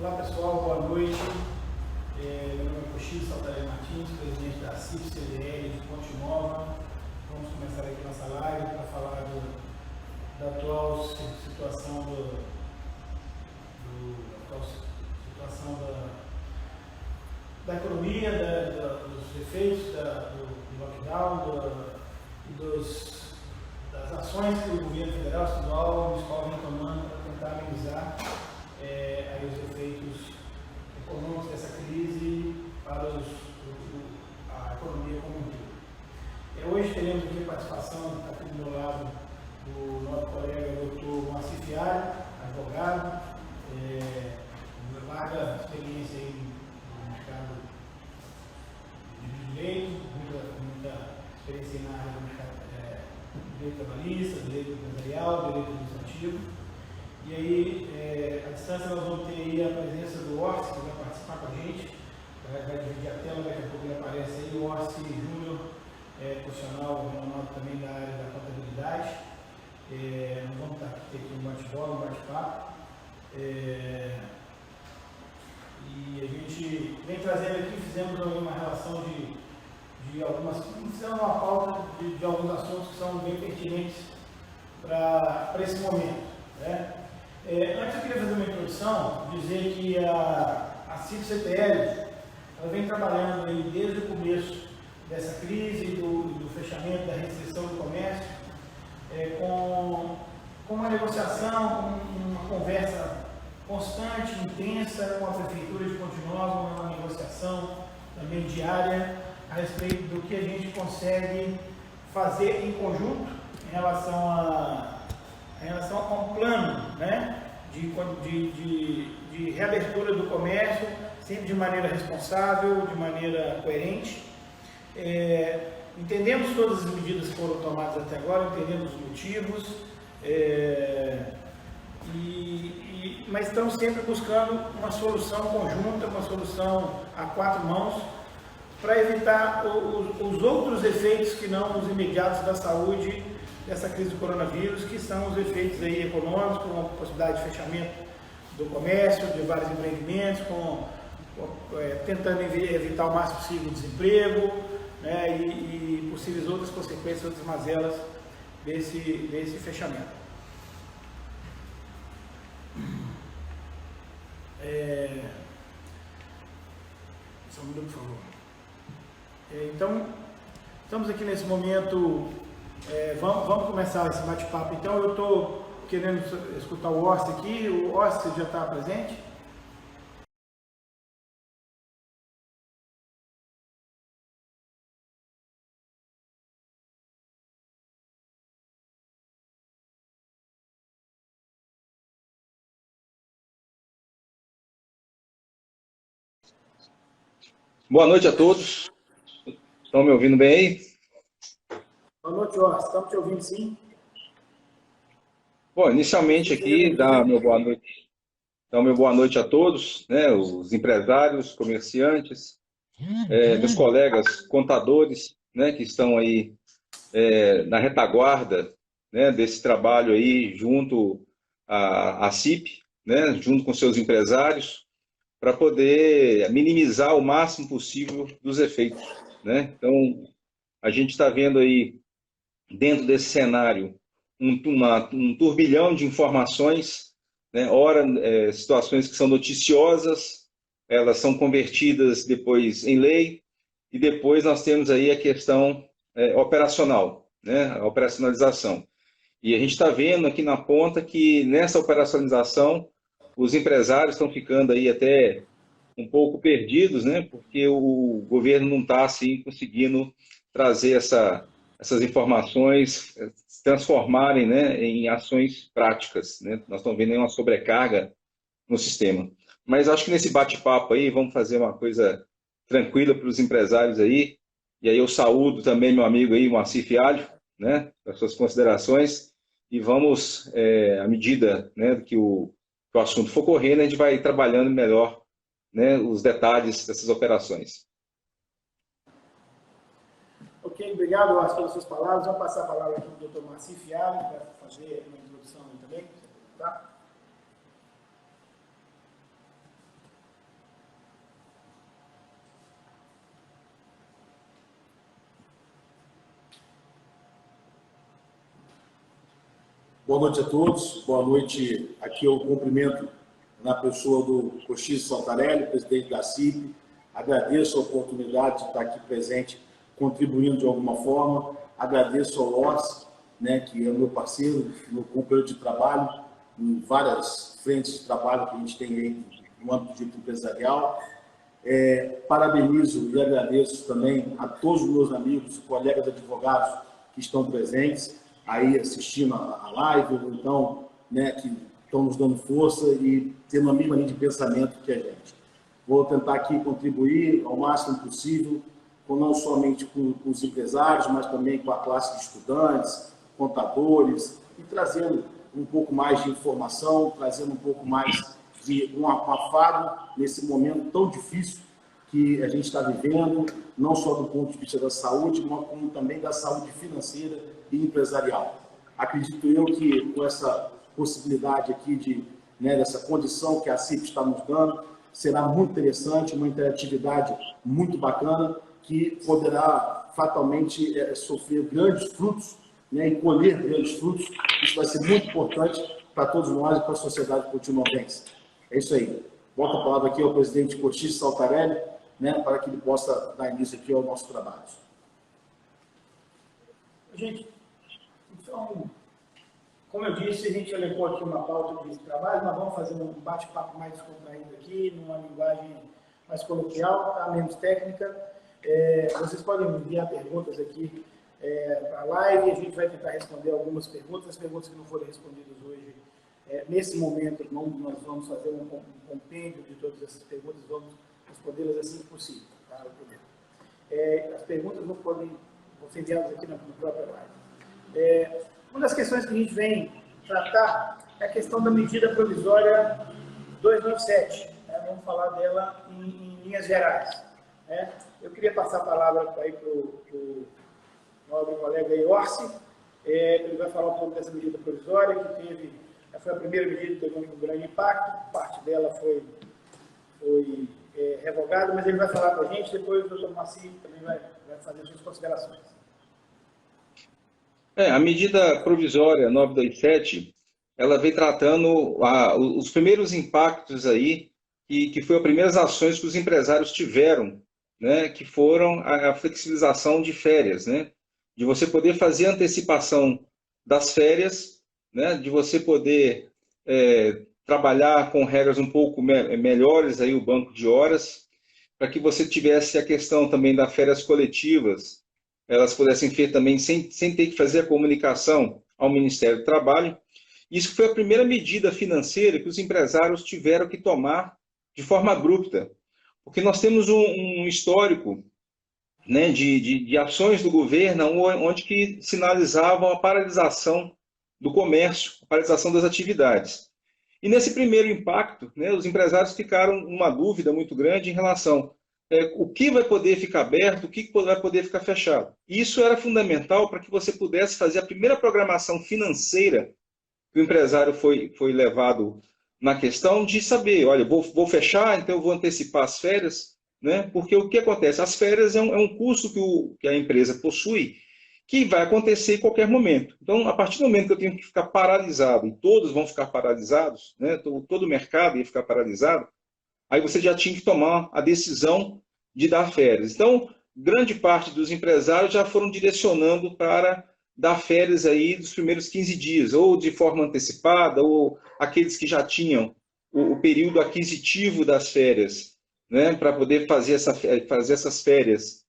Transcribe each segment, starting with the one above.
Olá pessoal, boa noite. Meu nome é Cochilo Saltarelli Martins, presidente da CIP-CDL de Ponte Nova. Vamos começar aqui nossa live para falar da atual situação da economia, dos efeitos do lockdown das ações que o governo federal, estadual e municipal vem tomando para tentar amenizar aí os efeitos econômicos dessa crise para a economia como um todo. Hoje teremos aqui a participação, aqui do meu lado, do nosso colega doutor Moacir Fialho, advogado, larga experiência aí no mercado de direito, muita experiência na área do mercado direito trabalhista, direito empresarial, direito administrativo. E aí, à distância, nós vamos ter aí a presença do Orsi, que vai participar com a gente, vai dividir a tela, daqui a pouco ele aparece aí, o Orsi Júnior, profissional renomado também da área da contabilidade. Nós vamos ter aqui um bate-bola, um bate-papo. E a gente vem trazendo aqui, fizemos uma relação de algumas, fizemos uma pauta de alguns assuntos que são bem pertinentes para esse momento, né? Antes eu queria fazer uma introdução, dizer que a CIP-CDL vem trabalhando aí desde o começo dessa crise, do fechamento, da restrição do comércio, com uma negociação, com uma conversa constante, intensa com a Prefeitura de Ponte Nova, uma negociação também diária a respeito do que a gente consegue fazer em conjunto em relação a um plano, né, de reabertura do comércio, sempre de maneira responsável, de maneira coerente. Entendemos todas as medidas que foram tomadas até agora, entendemos os motivos, mas estamos sempre buscando uma solução conjunta, uma solução a quatro mãos, para evitar os outros efeitos que não os imediatos da saúde dessa crise do coronavírus, que são os efeitos aí econômicos, com a possibilidade de fechamento do comércio, de vários empreendimentos, tentando evitar o máximo possível o desemprego, né, e possíveis outras consequências, outras mazelas desse fechamento. Só um minuto, por favor. Então, estamos aqui nesse momento, vamos começar esse bate-papo. Então, eu estou querendo escutar o Orsi aqui. O Orsi já está presente? Boa noite a todos. Estão me ouvindo bem aí? Boa noite, Orsi. Estamos te ouvindo, sim? Bom, inicialmente aqui, dar meu boa noite a todos, né, os empresários, comerciantes, meus colegas contadores, né, que estão aí na retaguarda, né, desse trabalho aí junto à CIP, né, junto com seus empresários, para poder minimizar o máximo possível dos efeitos, né? Então, a gente está vendo aí, dentro desse cenário, um turbilhão de informações, né? Ora, situações que são noticiosas, elas são convertidas depois em lei, e depois nós temos aí a questão operacional, né? A operacionalização. E a gente está vendo aqui na ponta que nessa operacionalização os empresários estão ficando aí até um pouco perdidos, né? Porque o governo não está assim conseguindo trazer essas informações, se transformarem, né, em ações práticas, né? Nós estamos vendo aí uma sobrecarga no sistema. Mas acho que nesse bate-papo aí vamos fazer uma coisa tranquila para os empresários aí. E aí eu saúdo também meu amigo aí, Moacir Fialho, né, as suas considerações. E vamos, à medida, né, que o assunto for correndo, a gente vai trabalhando melhor, né, os detalhes dessas operações. Ok, obrigado, Orsi, pelas suas palavras. Vamos passar a palavra aqui para o Dr. Moacir Fialho, para fazer uma introdução aí também, tá? Boa noite a todos. Boa noite. Aqui eu cumprimento na pessoa do Cochise Saltarelli, presidente da CIP. Agradeço a oportunidade de estar aqui presente, contribuindo de alguma forma. Agradeço ao Orsi, né, que é meu parceiro, meu companheiro de trabalho, em várias frentes de trabalho que a gente tem aí no âmbito dito empresarial. Parabenizo e agradeço também a todos os meus amigos, colegas advogados que estão presentes, aí assistindo a live, ou então, né, que estão nos dando força e tendo a mesma linha de pensamento que a gente. Vou tentar aqui contribuir ao máximo possível, não somente com os empresários, mas também com a classe de estudantes, contadores, e trazendo um pouco mais de informação, trazendo um pouco mais de um afago nesse momento tão difícil que a gente está vivendo, não só do ponto de vista da saúde, mas como também da saúde financeira e empresarial. Acredito eu que com essa possibilidade aqui dessa condição que a CIP está nos dando, será muito interessante, uma interatividade muito bacana, que poderá fatalmente sofrer grandes frutos, né, e colher grandes frutos. Isso vai ser muito importante para todos nós e para a sociedade continuamense. É isso aí. Volto a palavra aqui ao presidente Cochise Saltarelli, né, para que ele possa dar início aqui ao nosso trabalho. Gente, então, como eu disse, a gente elegou aqui uma pauta de trabalho, nós vamos fazer um bate-papo mais descontraído aqui, numa linguagem mais coloquial, tá? Menos técnica. Vocês podem enviar perguntas aqui para a live, a gente vai tentar responder algumas perguntas. As perguntas que não foram respondidas hoje, nesse momento, nós vamos fazer um compêndio de todas essas perguntas, vamos respondê-las assim que possível. Tá? As perguntas não podem ser enviadas aqui na própria live. Uma das questões que a gente vem tratar é a questão da medida provisória 297. Né? Vamos falar dela em linhas gerais. Né? Eu queria passar a palavra para o nobre colega Orsi. Ele vai falar um pouco dessa medida provisória, que foi a primeira medida que teve um grande impacto, parte dela foi revogada, mas ele vai falar para a gente, depois o doutor Maci também vai fazer as suas considerações. A medida provisória 927, ela vem tratando os primeiros impactos aí, que foram as primeiras ações que os empresários tiveram, né, que foram a flexibilização de férias, né, de você poder fazer antecipação das férias, né, de você poder trabalhar com regras um pouco melhores, aí, o banco de horas, para que você tivesse a questão também das férias coletivas, elas pudessem ser também sem ter que fazer a comunicação ao Ministério do Trabalho. Isso foi a primeira medida financeira que os empresários tiveram que tomar de forma abrupta, porque nós temos um histórico, né, de ações do governo onde que sinalizavam a paralisação do comércio, a paralisação das atividades. E nesse primeiro impacto, né, os empresários ficaram numa dúvida muito grande em relação o que vai poder ficar aberto, o que vai poder ficar fechado. Isso era fundamental para que você pudesse fazer a primeira programação financeira que o empresário foi levado na questão de saber, olha, vou fechar, então eu vou antecipar as férias, né? Porque o que acontece? As férias é um custo que a empresa possui, que vai acontecer em qualquer momento. Então, a partir do momento que eu tenho que ficar paralisado, e todos vão ficar paralisados, né? Todo o mercado ia ficar paralisado, aí você já tinha que tomar a decisão de dar férias. Então, grande parte dos empresários já foram direcionando para dar férias aí dos primeiros 15 dias, ou de forma antecipada, ou aqueles que já tinham o período aquisitivo das férias, né, para poder fazer essas férias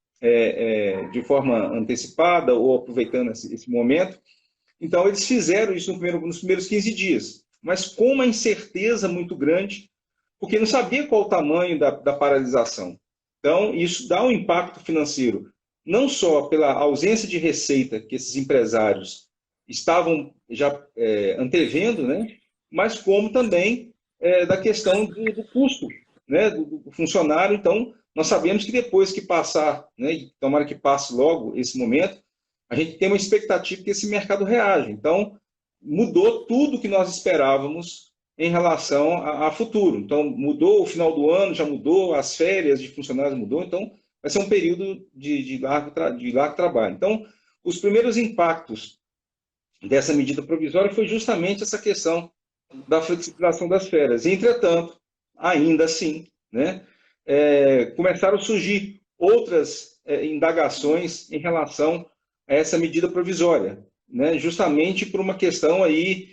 de forma antecipada, ou aproveitando esse momento. Então, eles fizeram isso nos primeiros 15 dias, mas com uma incerteza muito grande, porque não sabia qual o tamanho da paralisação. Então, isso dá um impacto financeiro, não só pela ausência de receita que esses empresários estavam já antevendo, né, mas como também da questão do custo, né, do funcionário. Então, nós sabemos que depois que passar, né, e tomara que passe logo esse momento, a gente tem uma expectativa que esse mercado reaja. Então, mudou tudo que nós esperávamos em relação a futuro. Então, mudou o final do ano, já mudou, as férias de funcionários mudou, então vai ser um período de largo trabalho. Então, os primeiros impactos dessa medida provisória foi justamente essa questão da flexibilização das férias. Entretanto, ainda assim, né, começaram a surgir outras indagações em relação a essa medida provisória, né, justamente por uma questão aí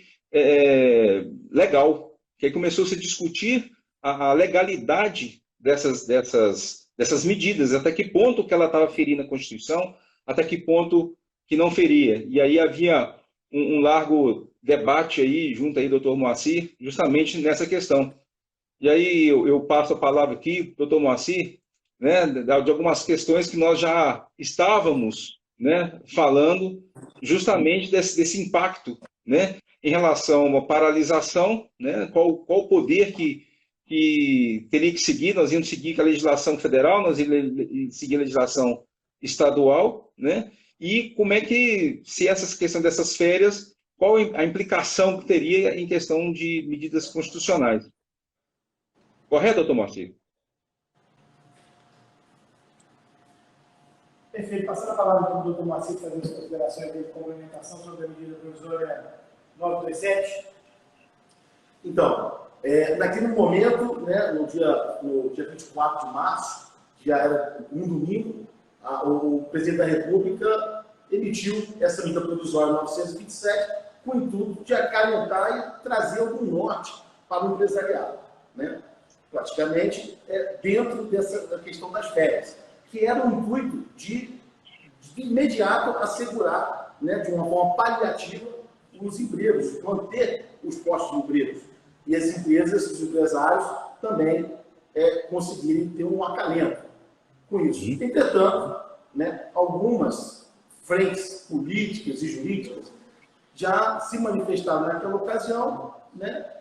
legal, que aí começou a se discutir a legalidade dessas medidas, até que ponto que ela estava ferindo a Constituição, até que ponto que não feria. E aí havia um largo debate aí, junto aí, doutor Moacir, justamente nessa questão. E aí eu passo a palavra aqui, doutor Moacir, né, de algumas questões que nós já estávamos, né, falando justamente desse impacto, né, em relação a uma paralisação, né, qual o poder que teria que seguir. Nós íamos seguir a legislação federal, nós íamos seguir a legislação estadual, né, e como é que, se essa questão dessas férias, qual a implicação que teria em questão de medidas constitucionais. Correto, doutor Moacir? Perfeito. Passando a palavra para o doutor Moacir fazer as considerações dele de complementação sobre a medida provisória 927. Então, naquele momento, né, no dia 24 de março, já era um domingo, o presidente da República emitiu essa medida provisória 927 com o intuito de acalentar e trazer algum norte para o empresariado, né? Praticamente dentro da questão das férias, que era o intuito de imediato assegurar, né, de uma forma paliativa, os empregos, manter os postos de emprego. E as empresas, os empresários também conseguirem ter um acalento com isso. Entretanto, né, algumas frentes políticas e jurídicas já se manifestaram naquela ocasião, né,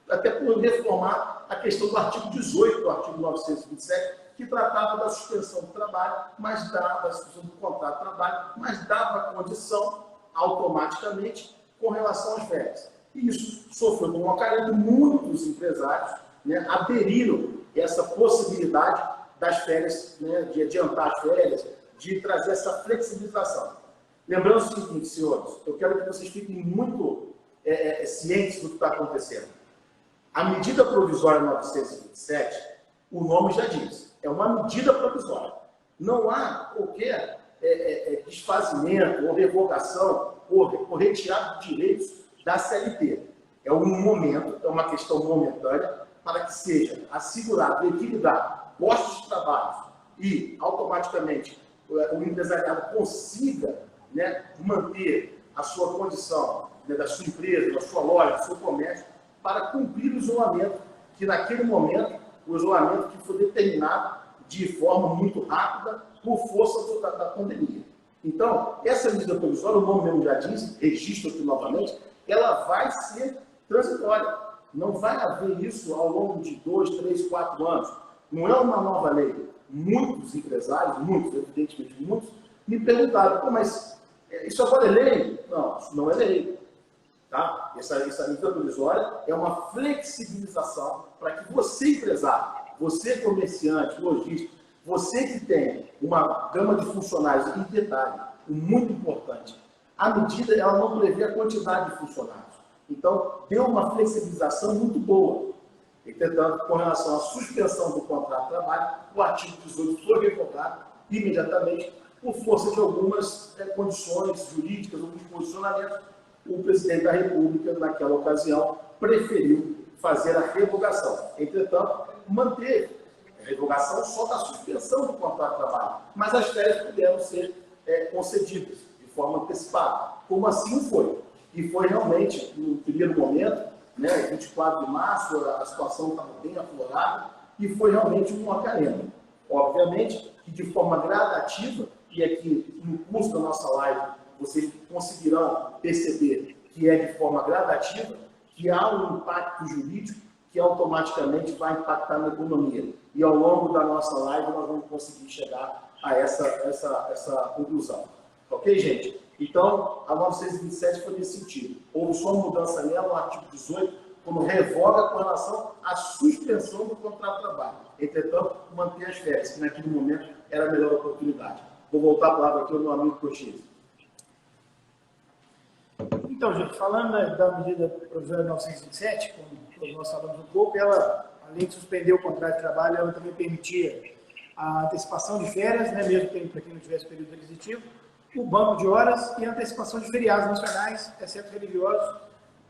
até por reformar a questão do artigo 18 do artigo 927, que tratava da suspensão do trabalho, da suspensão do contrato de trabalho, mas dava condição automaticamente com relação às férias. E isso sofreu com um acalento. Muitos empresários, né, aderiram a essa possibilidade das férias, né, de adiantar as férias, de trazer essa flexibilização. Lembrando o seguinte, senhores, eu quero que vocês fiquem muito cientes do que está acontecendo. A medida provisória 927, o nome já diz, é uma medida provisória. Não há qualquer desfazimento ou revogação ou retirada de direitos da CLT. É um momento, é uma questão momentânea para que seja assegurado, equilibrar postos de trabalho e automaticamente o empresariado consiga, né, manter a sua condição, né, da sua empresa, da sua loja, do seu comércio, para cumprir o isolamento, que naquele momento, o isolamento que foi determinado de forma muito rápida por força da pandemia. Então, essa medida provisória, o nome mesmo já diz, registro aqui novamente, ela vai ser transitória. Não vai haver isso ao longo de 2, 3, 4 anos. Não é uma nova lei. Muitos empresários, evidentemente muitos, me perguntaram, mas isso agora é lei? Não, isso não é lei. Tá? Essa medida provisória é uma flexibilização para que você, empresário, você, comerciante, lojista, você que tem uma gama de funcionários, em detalhe, muito importante, a medida ela não prevê a quantidade de funcionários. Então, deu uma flexibilização muito boa. Entretanto, com relação à suspensão do contrato de trabalho, o artigo 18 foi revogado imediatamente por força de algumas condições jurídicas, alguns posicionamentos. O presidente da República, naquela ocasião, preferiu fazer a revogação. Entretanto, manteve a revogação só da suspensão do contrato de trabalho, mas as férias puderam ser concedidas de forma antecipada, como assim foi. E foi realmente, no primeiro momento, né, 24 de março, a situação estava bem aflorada e foi realmente um acalento. Obviamente que de forma gradativa, e aqui no curso da nossa live vocês conseguirão perceber que é de forma gradativa, que há um impacto jurídico que automaticamente vai impactar na economia. E ao longo da nossa live nós vamos conseguir chegar a essa conclusão. Ok, gente? Então, a 927 foi nesse sentido. Houve só uma mudança nela no artigo 18, como revoga com relação à suspensão do contrato de trabalho. Entretanto, manter as férias, que naquele momento era a melhor oportunidade. Vou voltar a palavra aqui ao meu amigo Cochise. Então, gente, falando da medida provisória 927, como todos nós falamos um pouco, ela, além de suspender o contrato de trabalho, ela também permitia a antecipação de férias, né, mesmo para quem não tivesse período aquisitivo, o banco de horas e a antecipação de feriados nacionais, exceto religiosos,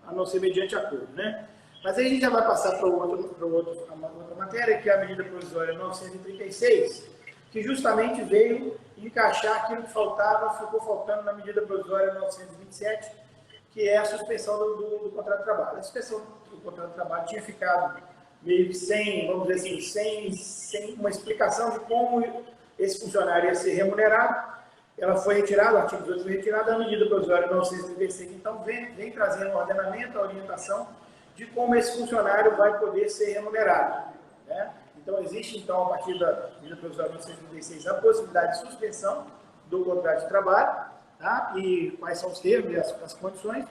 a não ser mediante acordo, né? Mas aí a gente já vai passar para outra matéria, que é a medida provisória 936, que justamente veio encaixar aquilo que ficou faltando na medida provisória 927, que é a suspensão do contrato de trabalho. A suspensão do contrato de trabalho tinha ficado meio que sem, vamos dizer assim, sem uma explicação de como esse funcionário ia ser remunerado. Ela foi retirada, o artigo 18 foi retirado, a medida provisória 936, então vem trazendo o ordenamento, a orientação de como esse funcionário vai poder ser remunerado, né? Então, existe, então, a partir da medida provisória 936, a possibilidade de suspensão do contrato de trabalho, tá? E quais são os termos e as condições.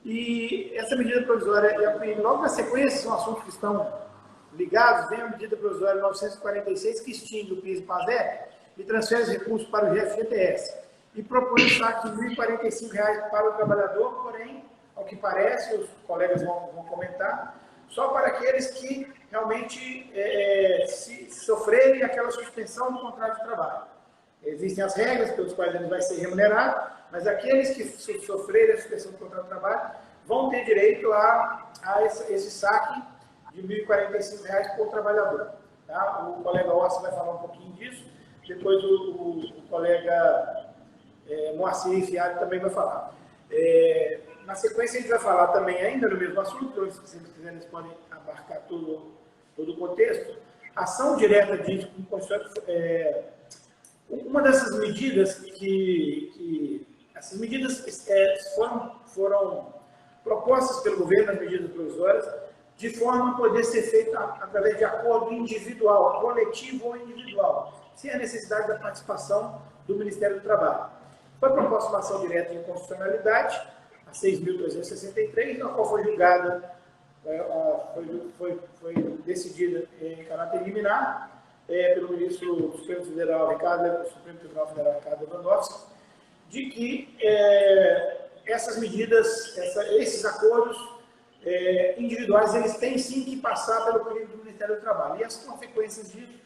E essa medida provisória, logo na sequência, são assuntos que estão ligados, vem a medida provisória 946, que extingue o PIS e PASEP e transfere os recursos para o FGTS. E propõe um saque de R$ 1.045 para o trabalhador, porém, ao que parece, os colegas vão comentar, só para aqueles que realmente se sofrerem aquela suspensão do contrato de trabalho. Existem as regras pelas quais ele vai ser remunerado, mas aqueles que sofrerem a suspensão do contrato de trabalho vão ter direito a esse saque de R$ 1.045 por trabalhador. Tá? O colega Ossi vai falar um pouquinho disso, depois o colega Moacir Fialho também vai falar. Na sequência, a gente vai falar também, ainda no mesmo assunto, então, se vocês quiserem, eles podem abarcar todo o contexto. Ação direta de uma dessas medidas essas medidas foram propostas pelo governo, as medidas provisórias, de forma a poder ser feita através de acordo individual, coletivo ou individual, sem a necessidade da participação do Ministério do Trabalho. Foi proposta uma ação direta de inconstitucionalidade, a 6.363, na qual foi julgada, foi decidida em caráter liminar pelo ministro do Supremo Tribunal Federal, Ricardo Lewandowski, de que essas medidas, esses acordos individuais, eles têm sim que passar pelo crivo do Ministério do Trabalho. E as consequências disso,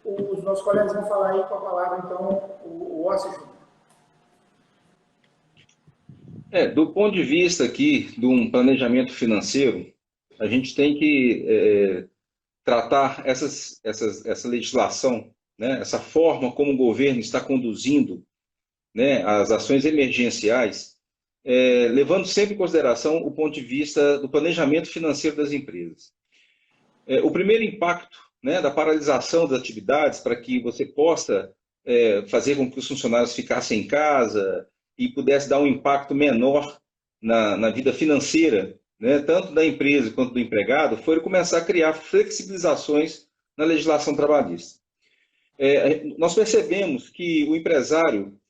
os nossos colegas vão falar aí com a palavra, então, o Ossi Júnior. Do ponto de vista aqui de um planejamento financeiro, a gente tem que tratar essa legislação, né, essa forma como o governo está conduzindo, né, as ações emergenciais, levando sempre em consideração o ponto de vista do planejamento financeiro das empresas. O primeiro impacto, né, da paralisação das atividades para que você possa fazer com que os funcionários ficassem em casa e pudesse dar um impacto menor na vida financeira, né, tanto da empresa quanto do empregado, foi começar a criar flexibilizações na legislação trabalhista. Nós percebemos que o empresário,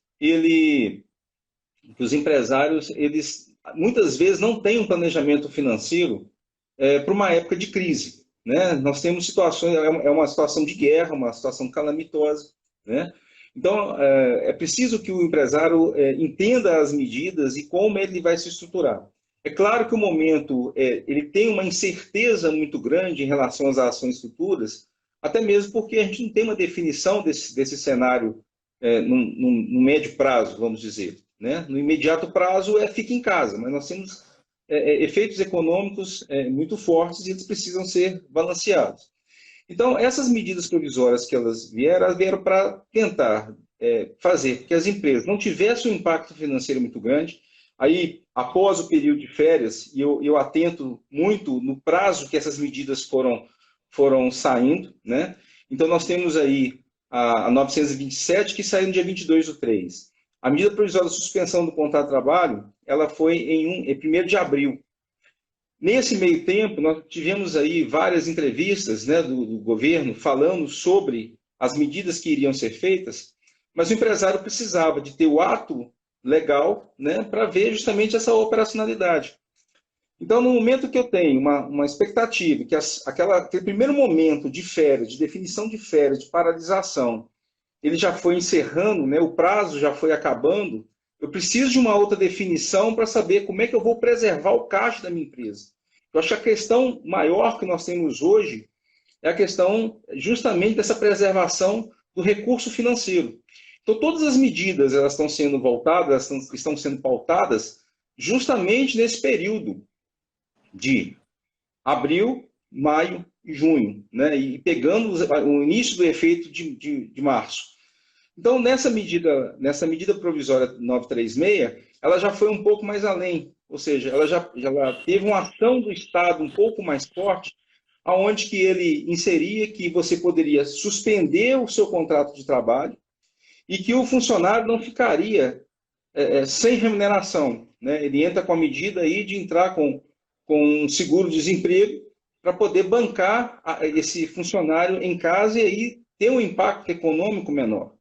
os empresários, eles muitas vezes não têm um planejamento financeiro para uma época de crise, né? Nós temos situações, é uma situação de guerra, uma situação calamitosa, né? Então, é preciso que o empresário entenda as medidas e como ele vai se estruturar. É claro que o momento ele tem uma incerteza muito grande em relação às ações futuras, até mesmo porque a gente não tem uma definição desse cenário no médio prazo, vamos dizer, né? No imediato prazo fica em casa, mas nós temos efeitos econômicos muito fortes e eles precisam ser balanceados. Então, essas medidas provisórias que elas vieram para tentar fazer que as empresas não tivessem um impacto financeiro muito grande. Aí, após o período de férias, e eu atento muito no prazo que essas medidas foram saindo, né? Então, nós temos aí a 927, que saiu no dia 22/3. A medida provisória de suspensão do contrato de trabalho, ela foi em 1º de abril. Nesse meio tempo, nós tivemos aí várias entrevistas, né, do governo falando sobre as medidas que iriam ser feitas, mas o empresário precisava de ter o ato legal, né, para ver justamente essa operacionalidade. Então, no momento que eu tenho uma expectativa, que aquele primeiro momento de férias, de definição de férias, de paralisação, ele já foi encerrando, né, o prazo já foi acabando, eu preciso de uma outra definição para saber como é que eu vou preservar o caixa da minha empresa. Eu acho que a questão maior que nós temos hoje é a questão justamente dessa preservação do recurso financeiro. Então, todas as medidas elas estão sendo voltadas, elas estão sendo pautadas justamente nesse período de abril, maio e junho, né? E pegando o início do efeito de março. Então, nessa medida provisória 936, ela já foi um pouco mais além, ou seja, ela já teve uma ação do Estado um pouco mais forte, aonde que ele inseria que você poderia suspender o seu contrato de trabalho e que o funcionário não ficaria sem remuneração, né? Ele entra com a medida aí de entrar com um seguro-desemprego para poder bancar esse funcionário em casa e aí ter um impacto econômico menor.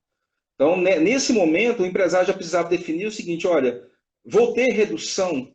Então, nesse momento, o empresário já precisava definir o seguinte: olha, vou ter redução,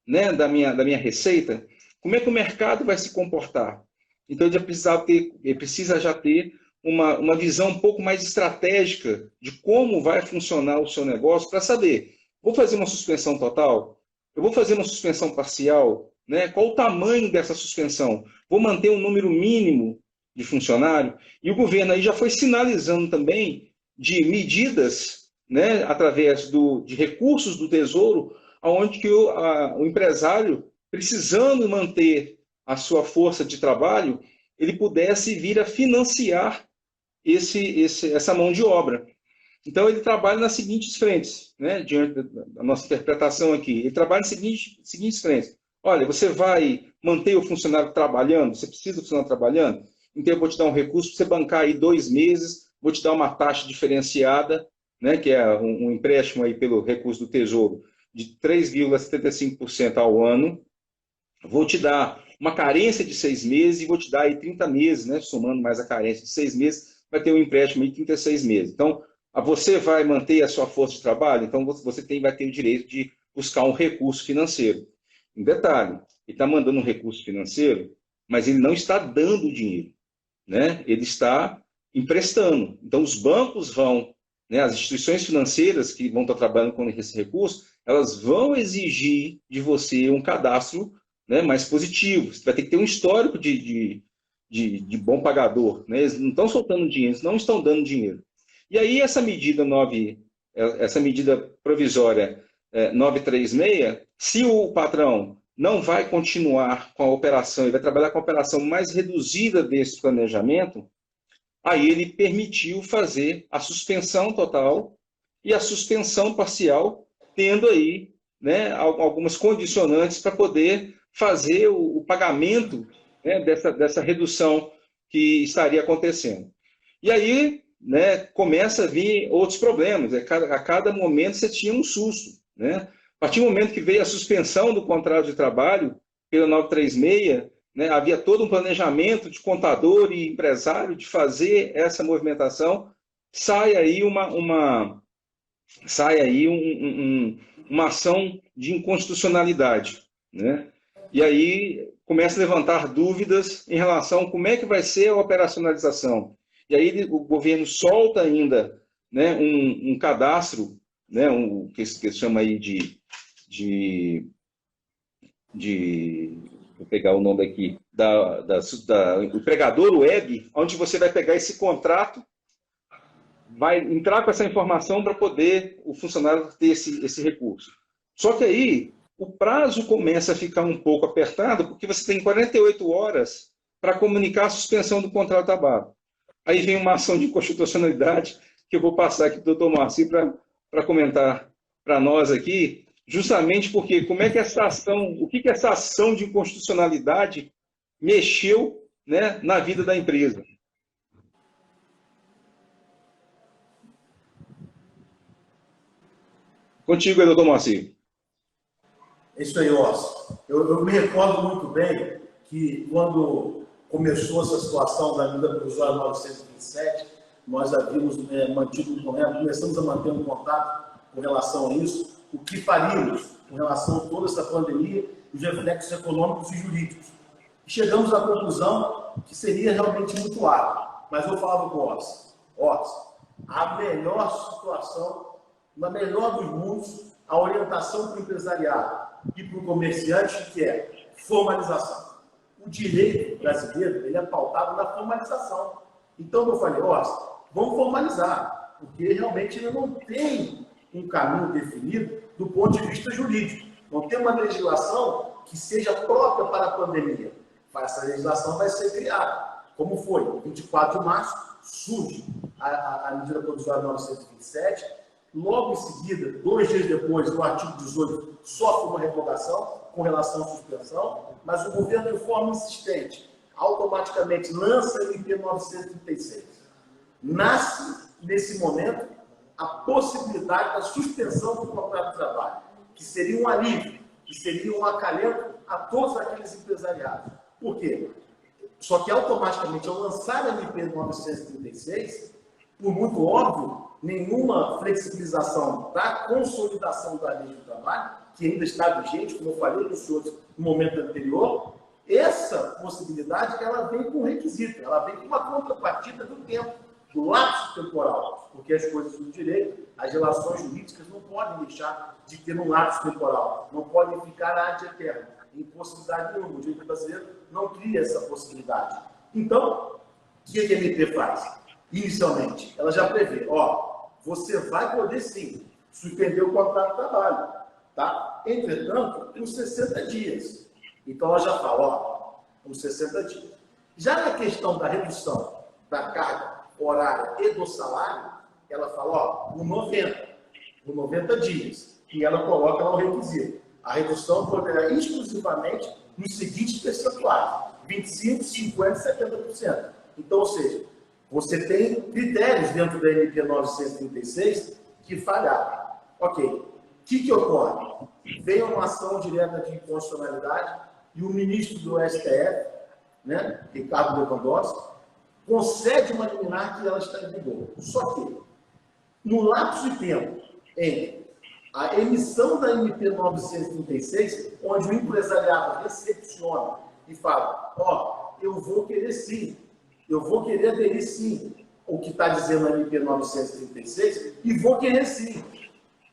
né, da minha receita, como é que o mercado vai se comportar? Então, ele precisa já ter uma visão um pouco mais estratégica de como vai funcionar o seu negócio para saber, vou fazer uma suspensão total? Eu vou fazer uma suspensão parcial? Né? Qual o tamanho dessa suspensão? Vou manter um número mínimo de funcionário? E o governo aí já foi sinalizando também de medidas, né, através de recursos do Tesouro, onde que o empresário, precisando manter a sua força de trabalho, ele pudesse vir a financiar essa mão de obra. Então, ele trabalha nas seguintes frentes, né, diante da nossa interpretação aqui. Ele trabalha nas seguintes frentes. Olha, você vai manter o funcionário trabalhando? Você precisa do funcionário trabalhando? Então, eu vou te dar um recurso para você bancar aí 2 meses, vou te dar uma taxa diferenciada, né, que é um empréstimo aí pelo recurso do Tesouro de 3,75% ao ano. Vou te dar uma carência de 6 meses e vou te dar aí 30 meses, né, somando mais a carência de 6 meses, vai ter um empréstimo aí de 36 meses. Então, você vai manter a sua força de trabalho, então você vai ter o direito de buscar um recurso financeiro. Um detalhe, ele está mandando um recurso financeiro, mas ele não está dando dinheiro, né? Ele está emprestando. Então, os bancos vão, né, as instituições financeiras que vão estar trabalhando com esse recurso, elas vão exigir de você um cadastro, né, mais positivo. Você vai ter que ter um histórico de bom pagador, né? Eles não estão soltando dinheiro, eles não estão dando dinheiro. E aí essa medida provisória 936, se o patrão não vai continuar com a operação e vai trabalhar com a operação mais reduzida desse planejamento, aí ele permitiu fazer a suspensão total e a suspensão parcial, tendo aí, né, algumas condicionantes para poder fazer o pagamento, né, dessa redução que estaria acontecendo. E aí, né, começa a vir outros problemas. A cada momento você tinha um susto, né? A partir do momento que veio a suspensão do contrato de trabalho pela 936, né, havia todo um planejamento de contador e empresário de fazer essa movimentação. Sai aí uma ação de inconstitucionalidade, né? E aí começa a levantar dúvidas em relação a como é que vai ser a operacionalização. E aí o governo solta ainda, né, um cadastro, né, que se chama aí vou pegar o nome aqui, o empregador web, onde você vai pegar esse contrato, vai entrar com essa informação para poder o funcionário ter esse recurso. Só que aí o prazo começa a ficar um pouco apertado, porque você tem 48 horas para comunicar a suspensão do contrato de trabalho. Aí vem uma ação de inconstitucionalidade, que eu vou passar aqui para o doutor Moacir para comentar para nós aqui, justamente porque como é que o que essa ação de inconstitucionalidade mexeu, né, na vida da empresa. Contigo, doutor Moacir. É isso aí, Oscar. Eu me recordo muito bem que quando começou essa situação da medida provisória 927, nós havíamos começamos a manter um contato com relação a isso, o que faríamos com relação a toda essa pandemia, os reflexos econômicos e jurídicos. E chegamos à conclusão que seria realmente muito árduo. Mas eu falava com o Oscar, a melhor situação na melhor dos mundos, a orientação para o empresariado e para o comerciante, que é formalização. O direito brasileiro ele é pautado na formalização. Então, eu falei, ó, vamos formalizar, porque realmente ele não tem um caminho definido do ponto de vista jurídico. Não tem uma legislação que seja própria para a pandemia. Essa legislação vai ser criada. Como foi? 24 de março, surge a medida provisória 927. Logo em seguida, 2 dias depois, no artigo 18, sofre uma revogação com relação à suspensão, mas o governo, de forma insistente, automaticamente lança a MP 936. Nasce, nesse momento, a possibilidade da suspensão do contrato de trabalho, que seria um alívio, que seria um acalento a todos aqueles empresariados. Por quê? Só que automaticamente, ao lançar a MP 936, por muito óbvio, nenhuma flexibilização da consolidação da lei do trabalho, que ainda está vigente, como eu falei para os senhores no momento anterior, essa possibilidade ela vem com requisito, ela vem com uma contrapartida do tempo, do lapso temporal, porque as coisas do direito, as relações jurídicas não podem deixar de ter um lapso temporal, não podem ficar ad eterno, impossibilidade nenhuma. O direito brasileiro não cria essa possibilidade. Então, o que a MP faz? Inicialmente, ela já prevê, ó, você vai poder sim suspender o contrato de trabalho, tá? Entretanto, tem uns 60 dias. Então, ela já fala, ó, uns 60 dias. Já na questão da redução da carga horária e do salário, ela fala, ó, por 90 dias. E ela coloca lá o requisito. A redução poderá exclusivamente nos seguintes percentuais: 25%, 50% e 70%. Então, ou seja, você tem critérios dentro da MP 936 que falharam. Ok. O que ocorre? Vem uma ação direta de inconstitucionalidade e o ministro do STF, né, Ricardo Lewandowski, concede uma liminar que ela está em vigor. Só que, no lapso de tempo entre a emissão da MP 936, onde o empresariado recepciona e fala, ó, eu vou querer sim, eu vou querer aderir sim o que está dizendo a MP 936 e vou querer sim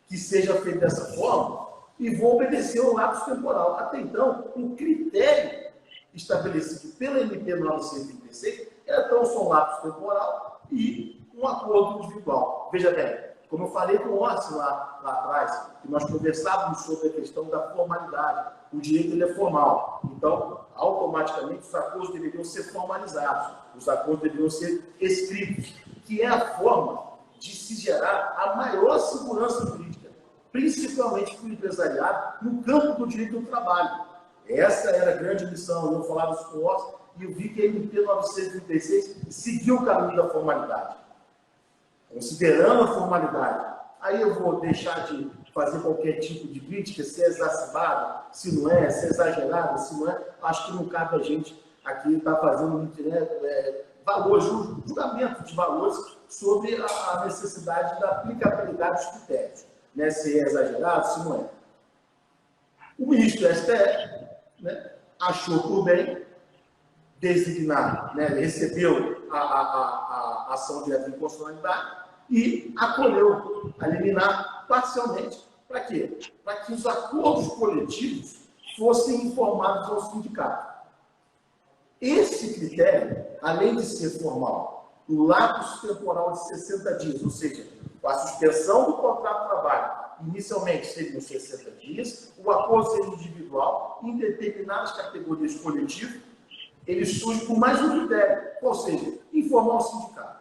que seja feito dessa forma e vou obedecer ao lapso temporal. Até então, o critério estabelecido pela MP 936 era tão só um lapso temporal e um acordo individual. Veja bem, como eu falei com o Orsi lá atrás, que nós conversávamos sobre a questão da formalidade. O direito ele é formal. Então, automaticamente, os acordos deveriam ser formalizados. Os acordos deveriam ser escritos, que é a forma de se gerar a maior segurança jurídica, principalmente para o empresariado, no campo do direito do trabalho. Essa era a grande missão. Eu falava isso com o Orsi e eu vi que a MP 936 seguiu o caminho da formalidade. Considerando a formalidade, aí eu vou deixar de fazer qualquer tipo de crítica, se é exacerbada, se não é, se é exagerada, se não é. Acho que não cabe a gente aqui estar fazendo valores, julgamento de valores sobre a necessidade da aplicabilidade dos critérios, né? Se é exagerado, se não é. O ministro do STF, né, achou por bem designar, né, recebeu a ação direta de inconstitucionalidade e acolheu a liminar parcialmente. Para quê? Para que os acordos coletivos fossem informados ao sindicato. Esse critério, além de ser formal, o lapso temporal de 60 dias, ou seja, a suspensão do contrato de trabalho, inicialmente seriam 60 dias, o acordo seria individual, em determinadas categorias coletivas, ele surge com mais um critério, ou seja, informar o sindicato.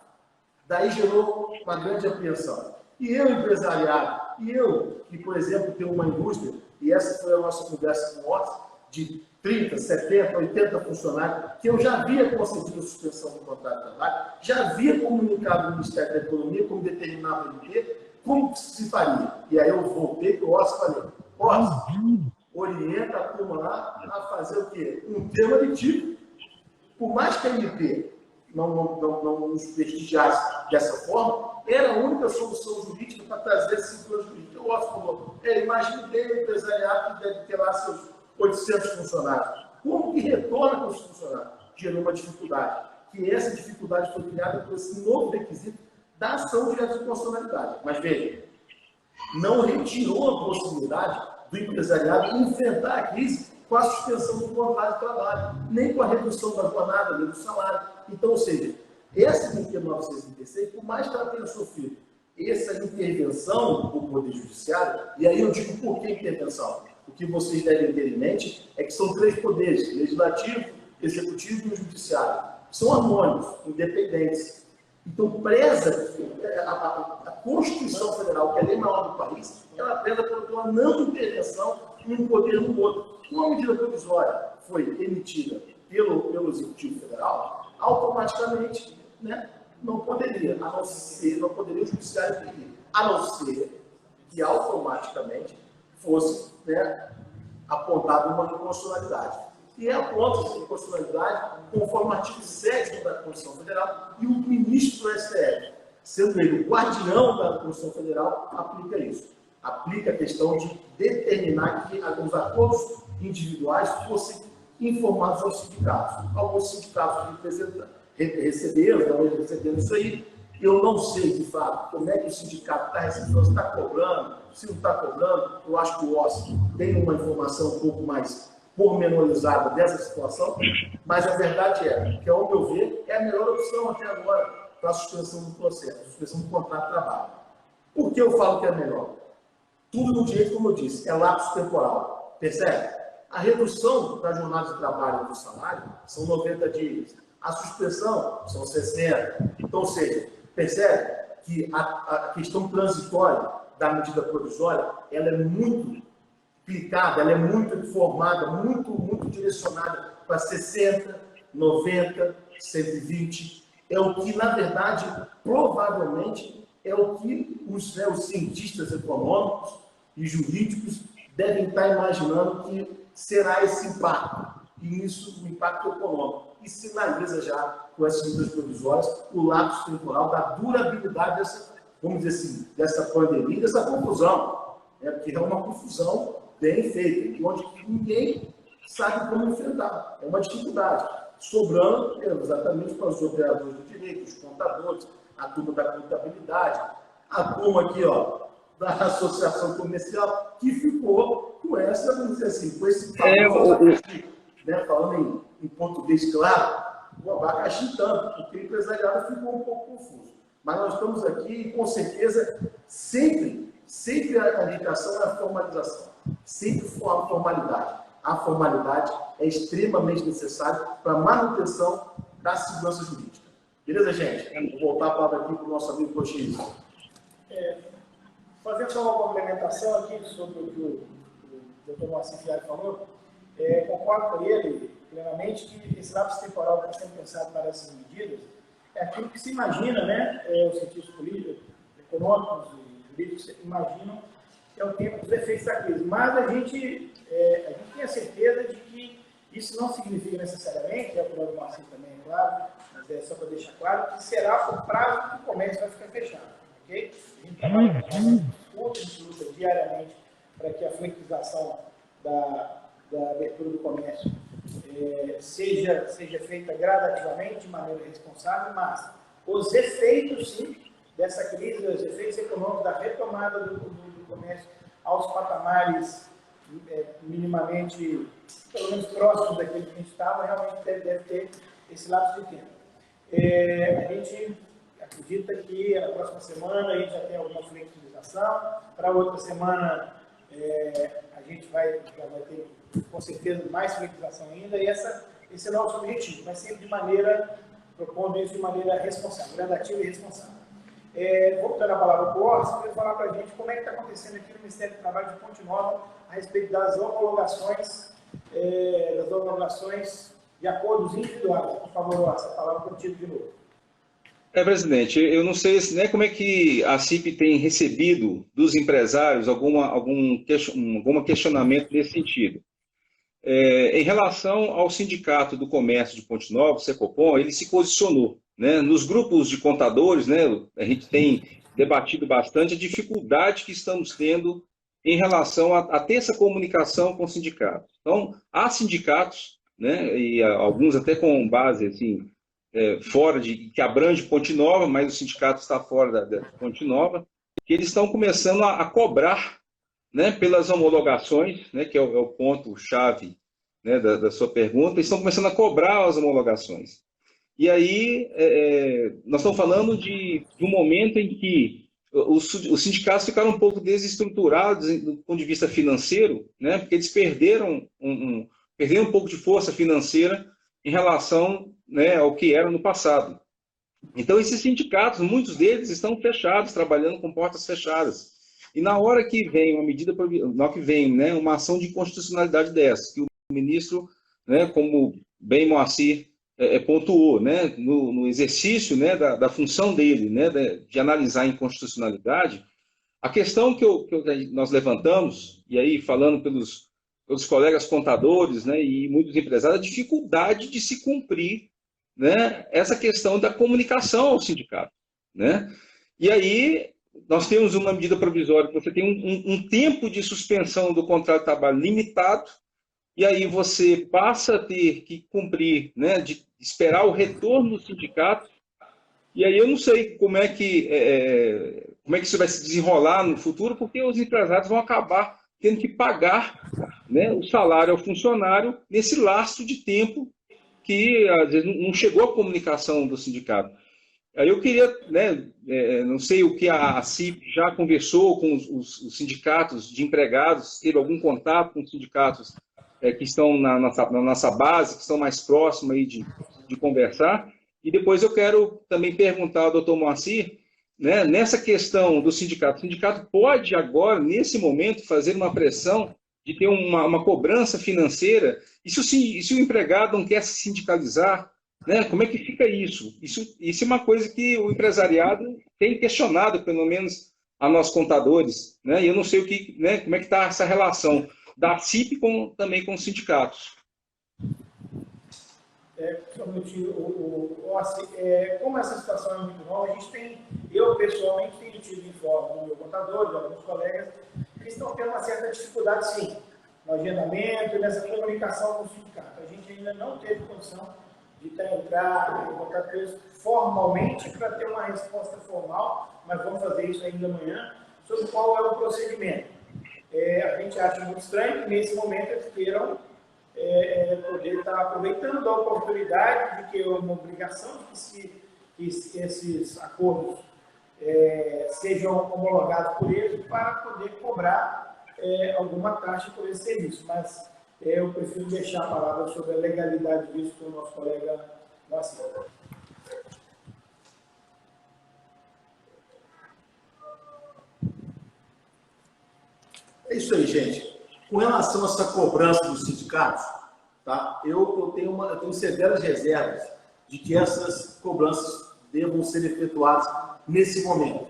Daí gerou uma grande apreensão. E eu, empresariado, e eu, que, por exemplo, tenho uma indústria, e essa foi a nossa conversa com o Orsi, de 30, 70, 80 funcionários, que eu já havia concedido a suspensão do contrato de trabalho, já havia comunicado ao Ministério da Economia como determinava o MP, como se faria. E aí eu voltei para o Orsi e falei, Orsi, orienta a turma lá a fazer o quê? Um termo aditivo. Por mais que a MP não nos prestigiasse dessa forma, era a única solução jurídica para trazer esse segurança jurídica. O Orsi falou, imagine bem o empresariado que deve ter lá seus 800 funcionários. Como que retorna com os funcionários? Gerou uma dificuldade. Que essa dificuldade foi criada por esse novo requisito da ação direta de constitucionalidade. Mas veja, não retirou a possibilidade do empresariado enfrentar a crise com a suspensão do contrato de trabalho, nem com a redução da jornada, nem do salário. Então, ou seja, essa MP 936, por mais que ela tenha sofrido essa intervenção do Poder Judiciário, e aí eu digo por que intervenção? O que vocês devem ter em mente é que são 3 poderes, legislativo, executivo e judiciário. São harmônicos, independentes. Então, preza a Constituição Federal, que é a lei maior do país, ela preza por uma não intervenção em um poder no outro. Uma medida provisória foi emitida pelo Executivo Federal, automaticamente, né, não poderia, a não ser, não poderia o Judiciário pedir, a não ser que automaticamente fosse, né, apontada uma inconstitucionalidade. E é aponta essa inconstitucionalidade conforme o artigo 7º da Constituição Federal e o ministro do STF, sendo ele o guardião da Constituição Federal, aplica isso. Aplica a questão de determinar que os acordos individuais fossem informados aos sindicatos. Alguns sindicatos receberam, talvez recebendo isso aí. Eu não sei, de fato, como é que o sindicato está recebendo, se está cobrando, se não está cobrando. Eu acho que o OSCE tem uma informação um pouco mais pormenorizada dessa situação, mas a verdade é que, ao meu ver, é a melhor opção até agora para a suspensão do processo, a suspensão do contrato de trabalho. Por que eu falo que é melhor? Tudo no direito, como eu disse, é lapso temporal. Percebe? A redução da jornada de trabalho e do salário são 90 dias. A suspensão são 60. Então, ou seja, percebe que a questão transitória da medida provisória, ela é muito aplicada, ela é muito informada, muito direcionada para 60, 90, 120. É o que, na verdade, provavelmente, é o que os cientistas econômicos e jurídicos devem estar imaginando que será esse impacto. E isso, o impacto econômico. E sinaliza já, com essas medidas provisórias, o lapso temporal da durabilidade dessa, vamos dizer assim, dessa pandemia, dessa confusão. Porque é uma confusão bem feita, onde ninguém sabe como enfrentar. É uma dificuldade. Sobrando exatamente para os operadores do direito, os contadores, a turma da contabilidade, a turma aqui, ó, da associação comercial, que ficou com essa, vamos dizer assim, com esse famoso abacaxi, né? Falando em português claro, o abacaxi tanto, porque o empresariado ficou um pouco confuso. Mas nós estamos aqui e, com certeza, sempre a indicação é a formalização. Sempre for a formalidade. A formalidade é extremamente necessária para a manutenção da segurança jurídica. Beleza, gente? Vou voltar a palavra aqui para o nosso amigo Cochise. Fazendo só uma complementação aqui sobre o que o Dr. Moacir Fialho falou, concordo com ele plenamente que esse lapso temporal que está sendo pensado para essas medidas é aquilo que se imagina, né? Os cientistas políticos, econômicos e jurídicos imaginam que é o tempo dos efeitos da crise. Mas a gente tem a certeza de que isso não significa necessariamente, é o que o Moacir também é claro, mas é só para deixar claro, que será o prazo que o comércio vai ficar fechado. Okay? A gente trabalha com a gente luta diariamente para que a flexibilização da abertura do comércio seja feita gradativamente, de maneira responsável, mas os efeitos, sim, dessa crise, os efeitos econômicos da retomada do comércio aos patamares minimamente, pelo menos próximos daquele que a gente estava, realmente deve ter esse lapso de tempo. A gente acredita que na próxima semana a gente já tem alguma flexibilização, para a outra semana a gente já vai ter, com certeza, mais flexibilização ainda, e esse é o nosso objetivo, mas sempre propondo isso de maneira responsável, gradativa e responsável. Voltando a palavra para o Orson, eu queria falar para a gente como é que está acontecendo aqui no Ministério do Trabalho de Ponte Nova a respeito das homologações de acordos individuais. Por favor, Orson, a palavra contigo de novo. Presidente, eu não sei como é que a CIP tem recebido dos empresários algum questionamento nesse sentido. Em relação ao Sindicato do Comércio de Ponte Nova, o Secopom, ele se posicionou, né? Nos grupos de contadores, né, a gente tem debatido bastante a dificuldade que estamos tendo em relação a ter essa comunicação com o sindicato. Então, há sindicatos, né, e alguns até com base assim, fora que abrange Ponte Nova, mas o sindicato está fora da Ponte Nova, que eles estão começando a cobrar, né, pelas homologações, né, que é o ponto-chave, né, da sua pergunta, eles estão começando a cobrar as homologações. E aí, nós estamos falando de um momento em que os sindicatos ficaram um pouco desestruturados do ponto de vista financeiro, né, porque eles perderam um pouco de força financeira em relação, né, ao que era no passado. Então, esses sindicatos, muitos deles estão fechados, trabalhando com portas fechadas. E na hora que vem uma medida, na hora que vem, né, uma ação de inconstitucionalidade dessa, que o ministro, né, como bem Moacir pontuou, né, no exercício, né, da função dele, né, de analisar a inconstitucionalidade, a questão que nós levantamos, e aí falando pelos colegas contadores, né, e muitos empresários, a dificuldade de se cumprir, né, essa questão da comunicação ao sindicato, né? E aí nós temos uma medida provisória que você tem um tempo de suspensão do contrato de trabalho limitado, e aí você passa a ter que cumprir, né, de esperar o retorno do sindicato, e aí eu não sei como é que isso vai se desenrolar no futuro, porque os empresários vão acabar tendo que pagar, né, o salário ao funcionário nesse laço de tempo que às vezes não chegou a comunicação do sindicato. Aí eu queria, né, não sei o que a CIP já conversou com os sindicatos de empregados, teve algum contato com os sindicatos que estão na nossa base, que estão mais próximos aí de conversar. E depois eu quero também perguntar ao doutor Moacir, né, nessa questão do sindicato. O sindicato pode agora, nesse momento, fazer uma pressão de ter uma cobrança financeira? E se o empregado não quer se sindicalizar, né, como é que fica isso? Isso é uma coisa que o empresariado tem questionado, pelo menos a nós contadores, né? E eu não sei né, como é que está essa relação da CIP também com os sindicatos. Como essa situação é muito nova, eu pessoalmente tenho tido informe do meu contador, de alguns colegas, que estão tendo uma certa dificuldade, sim, no agendamento e nessa comunicação com o sindicato. A gente ainda não teve condição de entrar em contato com eles formalmente para ter uma resposta formal, mas vamos fazer isso ainda amanhã, sobre qual é o procedimento. A gente acha muito estranho que nesse momento eles queiram poder estar aproveitando a oportunidade de que é uma obrigação de que esses acordos sejam homologados por eles para poder cobrar alguma taxa por esse serviço. Mas eu prefiro deixar a palavra sobre a legalidade disso com o nosso colega Moacir. É isso aí, gente. Com relação a essa cobrança dos sindicatos, tá? Eu tenho severas reservas de que essas cobranças devam ser efetuadas nesse momento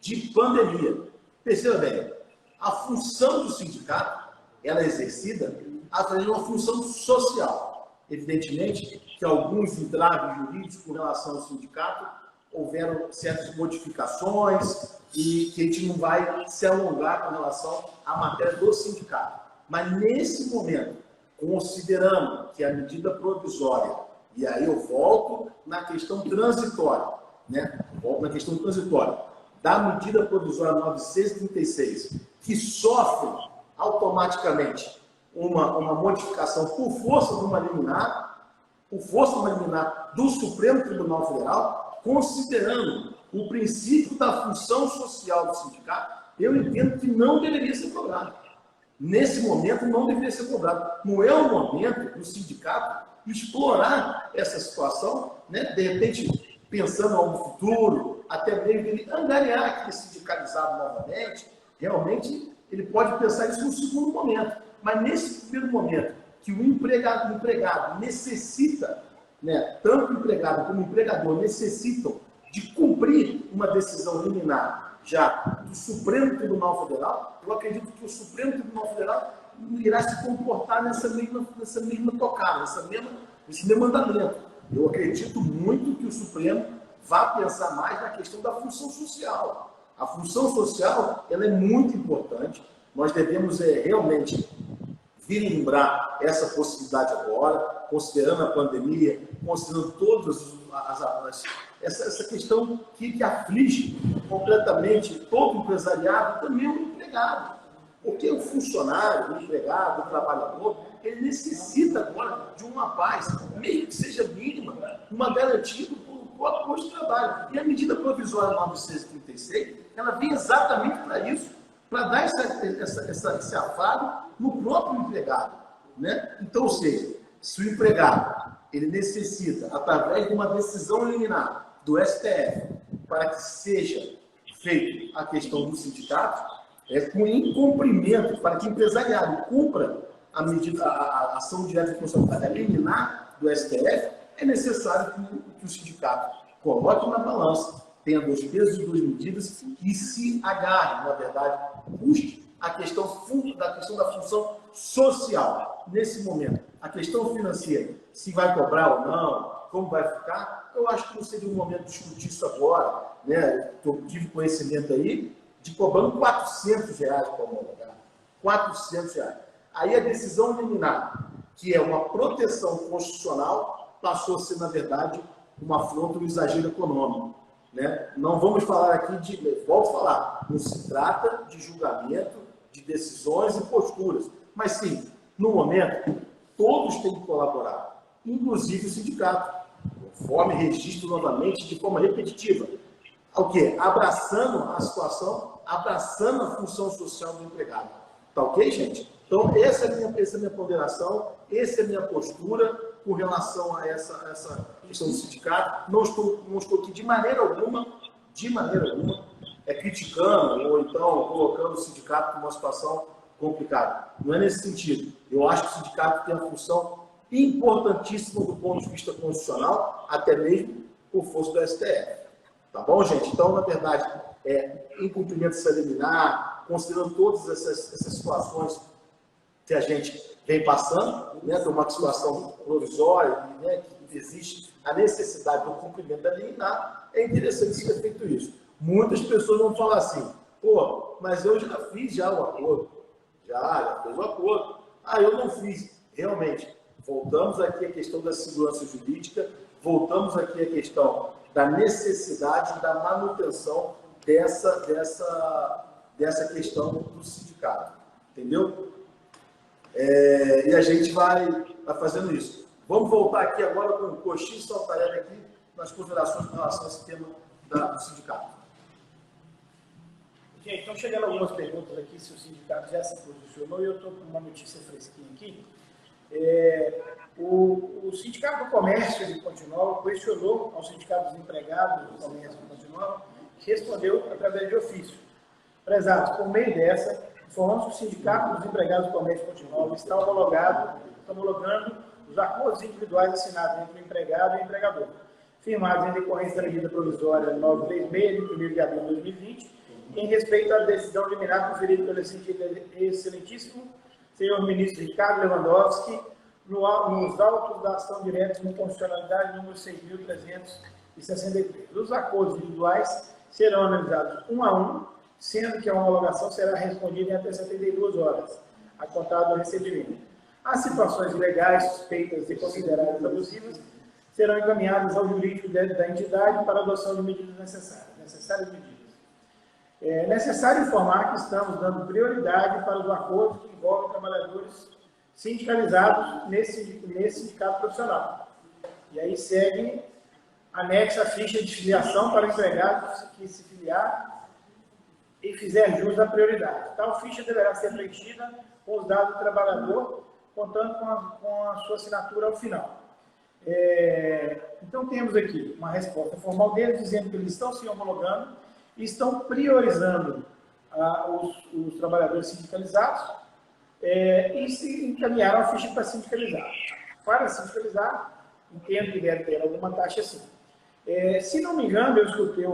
de pandemia. Perceba bem, a função do sindicato, ela é exercida através de uma função social. Evidentemente que alguns entraves jurídicos com relação ao sindicato houveram certas modificações e que a gente não vai se alongar com relação à matéria do sindicato. Mas nesse momento, considerando que a medida provisória, e aí eu volto na questão transitória, né? Volto na questão transitória, da medida provisória 936, que sofre automaticamente uma modificação por força de uma liminar, do Supremo Tribunal Federal, considerando o princípio da função social do sindicato, eu entendo que não deveria ser cobrado. Nesse momento, não deveria ser cobrado. Não é o momento do sindicato explorar essa situação, né? De repente, pensando no futuro, até mesmo ele angariar aquele sindicalizado novamente. Realmente, ele pode pensar isso no segundo momento. Mas nesse primeiro momento, que o empregado necessita, né, tanto o empregado como o empregador necessitam de cumprir uma decisão liminar já do Supremo Tribunal Federal, eu acredito que o Supremo Tribunal Federal irá se comportar nessa mesma tocada, nesse mesmo andamento. Eu acredito muito que o Supremo vá pensar mais na questão da função social. A função social, ela é muito importante. Nós devemos realmente vislumbrar essa possibilidade agora, considerando a pandemia, considerando todas essa questão que aflige completamente todo empresariado também é um empregado. Porque o funcionário, o empregado, o trabalhador, ele necessita agora de uma paz, mesmo que seja mínima, uma garantia do próprio posto de trabalho. E a medida provisória 936, ela vem exatamente para isso, para dar esse afago no próprio empregado. Né? Então, ou seja, se o empregado ele necessita, através de uma decisão liminar do STF, para que seja feita a questão do sindicato, com incumprimento, para que o empresariado cumpra a medida, a ação direta de responsabilidade liminar do STF, é necessário que o sindicato coloque na balança, tenha 2 pesos e 2 medidas e se agarre, na verdade, busque a questão da função social. Nesse momento, a questão financeira, se vai cobrar ou não, como vai ficar, eu acho que não seria um momento de discutir isso agora, né? Eu tive conhecimento aí de cobrando R$400 para homologar. R$400. Aí a decisão liminar, que é uma proteção constitucional, passou a ser, na verdade, uma afronta, um exagero econômico. Né? Não vamos falar aqui volto a falar, não se trata de julgamento, de decisões e posturas, mas sim, no momento, todos têm que colaborar, inclusive o sindicato, conforme registro novamente, de forma repetitiva. O quê? Abraçando a situação, abraçando a função social do empregado. Tá ok, gente? Então, essa é a minha ponderação, essa é a minha postura com relação a essa questão do sindicato. Não estou aqui de maneira alguma, criticando ou então colocando o sindicato numa situação complicada. Não é nesse sentido. Eu acho que o sindicato tem uma função importantíssima do ponto de vista constitucional, até mesmo por força do STF. Tá bom, gente? Então, na verdade, em cumprimento dessa liminar, considerando todas essas situações que a gente vem passando, né, de uma situação provisória, né, que existe a necessidade do cumprimento da liminar, é interessante ser feito isso. Muitas pessoas vão falar assim, pô, mas eu já fiz o acordo. Já fez o acordo. Ah, eu não fiz. Realmente, voltamos aqui à questão da segurança jurídica, voltamos aqui à questão da necessidade da manutenção dessa questão do sindicato. Entendeu? E a gente vai fazendo isso. Vamos voltar aqui agora com o Coxinha e Saltarelli aqui nas considerações com relação a esse tema do sindicato. Gente, estão chegando algumas perguntas aqui se o sindicato já se posicionou e eu estou com uma notícia fresquinha aqui. O Sindicato do Comércio de Ponte questionou ao Sindicato dos Empregados do Comércio de Ponte, que respondeu através de ofício. Prezados, por meio dessa, informamos que o Sindicato dos Empregados do Comércio de Ponte está homologando os acordos individuais assinados entre o empregado e o empregador, firmados em decorrência da medida provisória 936, de 1º de abril de 2020, em respeito à decisão liminar conferida pelo excelentíssimo senhor ministro Ricardo Lewandowski, nos autos da ação direta de inconstitucionalidade número 6.363. Os acordos individuais serão analisados um a um, sendo que a homologação será respondida em até 72 horas, a contar do recebimento. As situações ilegais, suspeitas e consideradas abusivas serão encaminhadas ao jurídico da entidade para a adoção de medidas necessárias medidas. É necessário informar que estamos dando prioridade para os acordos que envolvem trabalhadores sindicalizados nesse sindicato profissional. E aí segue anexa a ficha de filiação para o empregado que se filiar e fizer jus à prioridade. Tal ficha deverá ser preenchida com os dados do trabalhador, contando com a sua assinatura ao final. Então, temos aqui uma resposta formal deles, dizendo que eles estão se homologando e estão priorizando os trabalhadores sindicalizados e se encaminharam a ficha para sindicalizar. Para sindicalizar, entendo que deve ter alguma taxa assim. Se não me engano, eu escutei,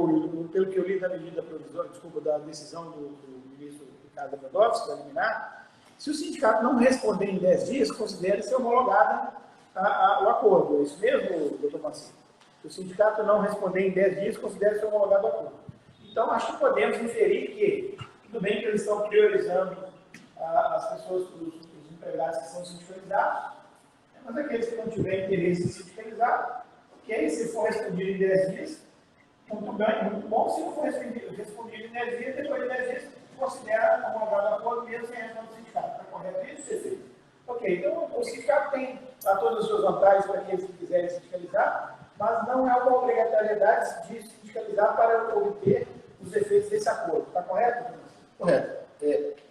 pelo que eu li da medida provisória, da decisão do ministro Ricardo Lewandowski, da liminar, se o sindicato não responder em 10 dias, considere-se homologada o acordo. É isso mesmo, doutor Marcinho? Se o sindicato não responder em 10 dias, considere-se homologado o acordo. Então, acho que podemos inferir que, tudo bem que eles estão priorizando as pessoas, os empregados que são sindicalizados, mas aqueles que não tiverem interesse em sindicalizar, ok, se for respondido em 10 dias, Muito bem, muito bom. Se não for respondido em 10 dias, depois de 10 dias, considera homologado a acordo mesmo sem retorno do sindicato. Está correto isso? Perfeito. Ok, então o sindicato tem todas as suas vantagens para aqueles que quiserem sindicalizar, mas não é uma obrigatoriedade de sindicalizar para obter os efeitos desse acordo. Está correto? Correto.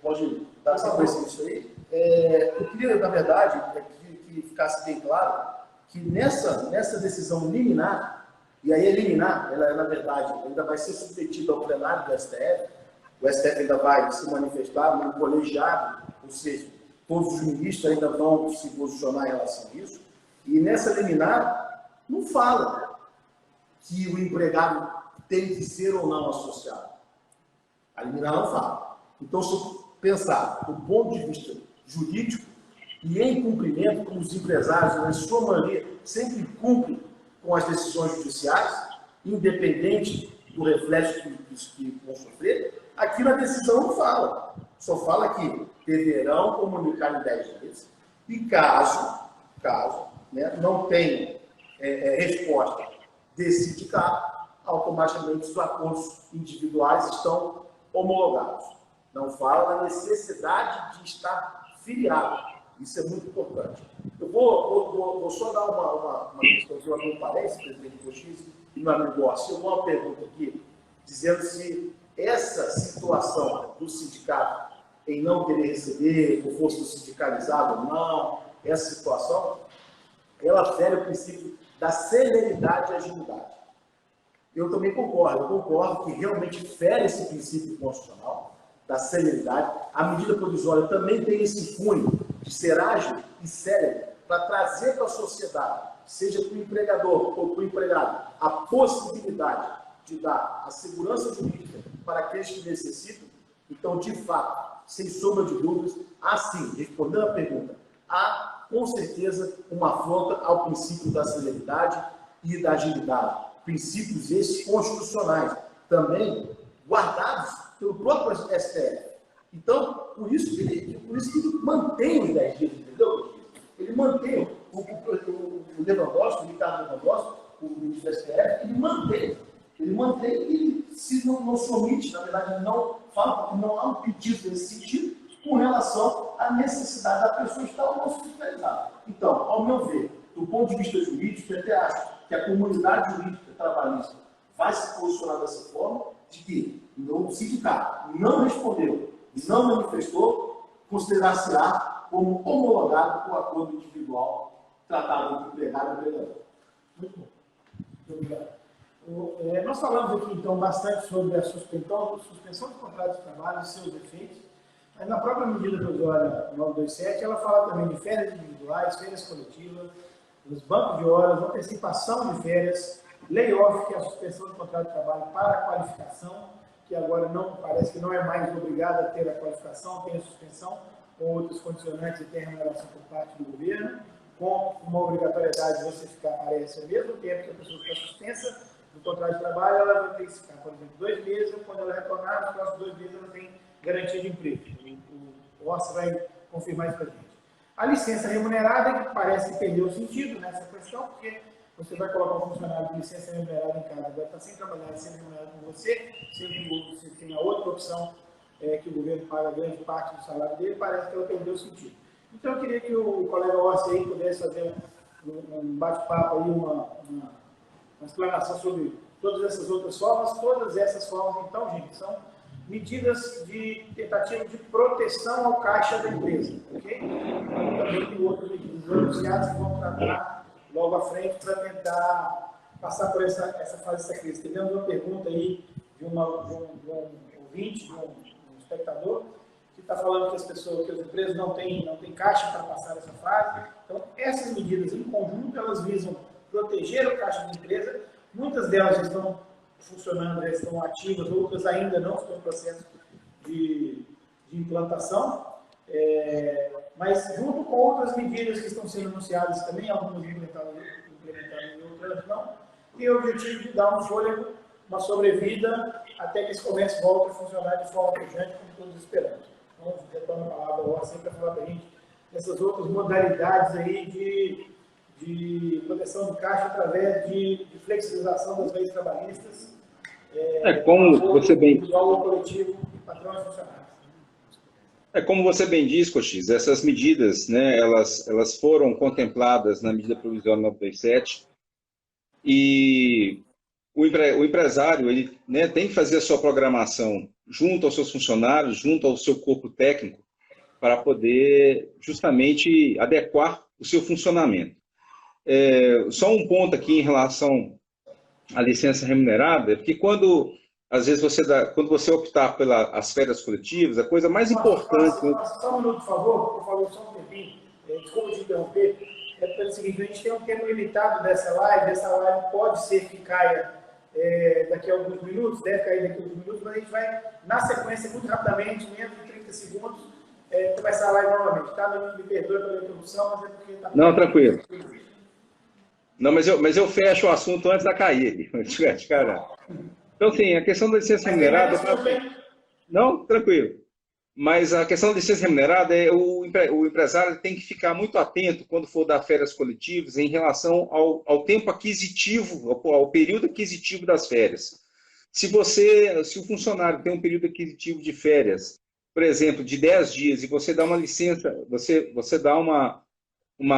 Pode dar sequência nisso aí. Eu queria, na verdade, que ficasse bem claro que nessa decisão liminar, e aí liminar, ela, na verdade, ainda vai ser submetida ao plenário do STF, o STF ainda vai se manifestar no colegiado, ou seja, todos os ministros ainda vão se posicionar em relação a isso, e nessa liminar não fala que o empregado tem que ser ou não associado. A liminar não fala. Então, se eu pensar do ponto de vista jurídico, e em cumprimento, como os empresários, na sua maioria, sempre cumprem com as decisões judiciais, independente do reflexo que vão sofrer, aqui na decisão não fala. Só fala que deverão comunicar em 10 dias e caso não tenha resposta desse sindicato, automaticamente os acordos individuais estão homologados. Não fala da necessidade de estar filiado. Isso é muito importante. Eu vou só dar uma questão de uma parênteses, presidente Cochise e meu amigo Ossi. Eu vou uma pergunta aqui, dizendo se essa situação do sindicato em não querer receber, o posto sindicalizado ou não, essa situação, ela fere o princípio da celeridade e agilidade. Eu também concordo que realmente fere esse princípio constitucional da celeridade. A medida provisória também tem esse cunho de ser ágil e célere para trazer para a sociedade, seja para o empregador ou para o empregado, a possibilidade de dar a segurança jurídica para aqueles que necessitam. Então, de fato, sem sombra de dúvidas, há sim, respondendo a pergunta, há com certeza uma afronta ao princípio da celeridade e da agilidade. Princípios esses constitucionais, também guardados pelo próprio STF. Então, por isso que ele mantém os 10 dias, entendeu? Ele mantém o Lewandowski, o Ricardo Lewandowski, o ministro do STF, ele mantém e se não se omite, na verdade, não fala, porque não há um pedido nesse sentido com relação à necessidade da pessoa estar ou não sindicalizada. Então, ao meu ver, do ponto de vista jurídico, eu até acho que a comunidade jurídica trabalhista vai se posicionar dessa forma, de que o sindicato não respondeu, não manifestou, considerar-se-á como homologado com o acordo individual tratado entre empregado e empregador. Muito bom. Muito obrigado. Nós falamos aqui, então, bastante sobre a suspensão do contrato de trabalho e seus efeitos. Mas na própria medida provisória 927, ela fala também de férias individuais, férias coletivas, os bancos de horas, antecipação de férias, layoff, que é a suspensão do contrato de trabalho para a qualificação, que agora parece que não é mais obrigado a ter a qualificação, tem a suspensão, com outros condicionantes e tem a remuneração por parte do governo, com uma obrigatoriedade de você ficar, parece, ao mesmo tempo que a pessoa fica suspensa do contrato de trabalho, ela vai ter que ficar, por exemplo, 2 meses, quando ela retornar, nos próximos 2 meses ela tem garantia de emprego. O OSS vai confirmar isso para a gente. A licença remunerada, que parece que perdeu o sentido nessa questão, porque você vai colocar um funcionário de licença remunerada em casa, vai estar sem trabalhar e sendo remunerado com você, sendo que você tem a outra opção, que o governo paga grande parte do salário dele, parece que ela perdeu o sentido. Então, eu queria que o colega Ossi aí pudesse fazer um bate-papo aí, uma explanação sobre todas essas outras formas. Todas essas formas, então, gente, são medidas de tentativa de proteção ao caixa da empresa, ok? Também tem outras medidas anunciadas que vão tratar logo à frente para tentar passar por essa fase dessa crise. Tivemos uma pergunta aí de um ouvinte, de um espectador, que está falando que as empresas não têm caixa para passar essa fase. Então, essas medidas em conjunto, elas visam proteger o caixa da empresa. Muitas delas já estão funcionando, já estão ativas, outras ainda não estão em processo de implantação, mas junto com outras medidas que estão sendo anunciadas também, algumas implementadas e outras não, tem o objetivo de dar um fôlego, uma sobrevida, até que esse comércio volte a funcionar de forma pujante, como todos esperamos. Então, retorno a palavra ao Ossi para falar para a gente dessas outras modalidades aí de proteção de caixa através de flexibilização das leis trabalhistas Como você bem... individual ou coletivo, patrão e funcionário. Como você bem diz, Cochise, essas medidas, né, elas foram contempladas na medida provisória 927 e o empresário ele, né, tem que fazer a sua programação junto aos seus funcionários, junto ao seu corpo técnico, para poder justamente adequar o seu funcionamento. Só um ponto aqui em relação à licença remunerada, é porque às vezes quando você optar pelas férias coletivas, a coisa mais importante... Só um minuto, por favor, só um tempinho. Desculpa te interromper. Pelo seguinte, a gente tem um tempo limitado dessa live. Essa live pode ser que caia daqui a alguns minutos, deve cair daqui a alguns minutos, mas a gente vai, na sequência, muito rapidamente, menos de 30 segundos, começar a live novamente. Tá? Me perdoe pela introdução, mas é porque... Não, tranquilo. Não, mas eu fecho o assunto antes da cair. Então, sim, a questão da licença remunerada... Não, tranquilo. Mas a questão da licença remunerada o empresário tem que ficar muito atento quando for dar férias coletivas em relação ao tempo aquisitivo, ao período aquisitivo das férias. Se o funcionário tem um período aquisitivo de férias, por exemplo, de 10 dias, e você dá uma licença, você dá uma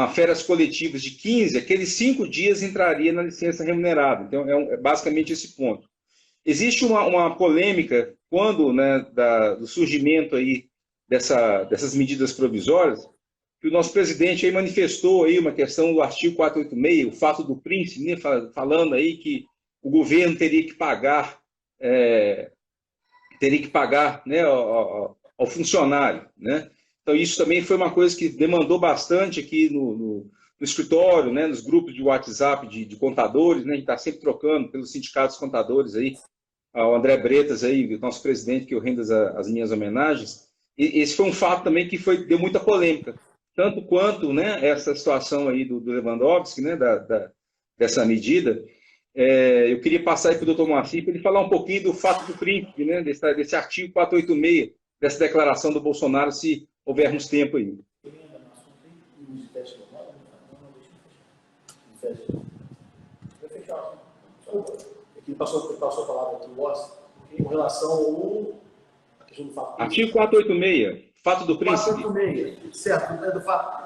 férias coletivas de 15, aqueles 5 dias entraria na licença remunerada. Então, é basicamente esse ponto. Existe uma polêmica quando, né, do surgimento aí dessas medidas provisórias, que o nosso presidente aí manifestou aí uma questão do artigo 486, o fato do príncipe, né, falando aí que o governo teria que pagar né, ao funcionário, né? Então, isso também foi uma coisa que demandou bastante aqui no escritório, né, nos grupos de WhatsApp de contadores, né, a gente está sempre trocando pelos sindicatos contadores aí, ao André Bretas, aí, o nosso presidente, que eu rendo as minhas homenagens. E esse foi um fato também que deu muita polêmica, tanto quanto, né, essa situação aí do Lewandowski, né, dessa medida. Eu queria passar aí para o doutor Moacir para ele falar um pouquinho do fato do príncipe, né, desse artigo 486, dessa declaração do Bolsonaro, se houvermos tempo aí. Aqui passou a palavra aqui, com relação ao questão do fato. Artigo 486, fato do príncipe. 486, certo.